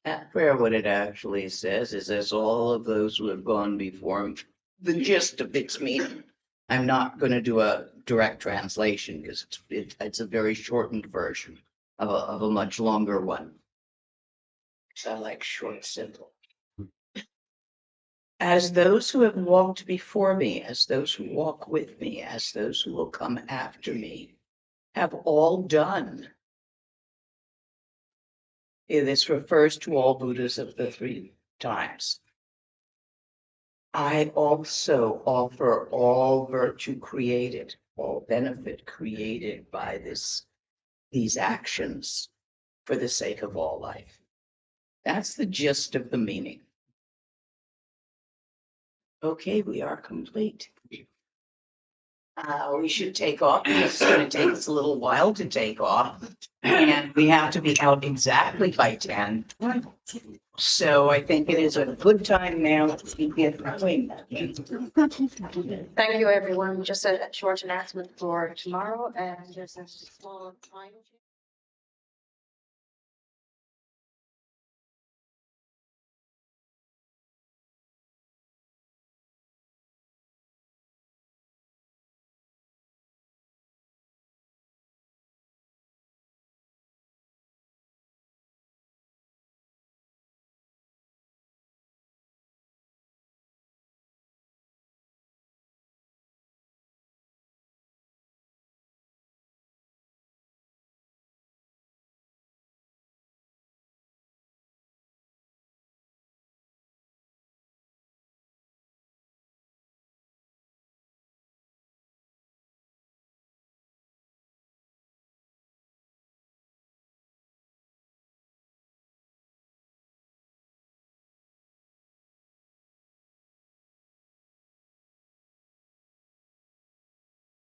That prayer, what it actually says is, as all of those who have gone before me, the gist of its meaning. I'm not going to do a direct translation because it's a very shortened version of a much longer one. So I like short, simple. As those who have walked before me, as those who walk with me, as those who will come after me, have all done. This refers to all Buddhas of the 3 times. I also offer all virtue created, all benefit created by these actions for the sake of all life. That's the gist of the meaning. Okay, we are complete. We should take off. It's going to take us a little while to take off. And we have to be out exactly by 10. So I think it is a good time now to get going. Thank you, everyone. Just a short announcement for tomorrow. There's a small time.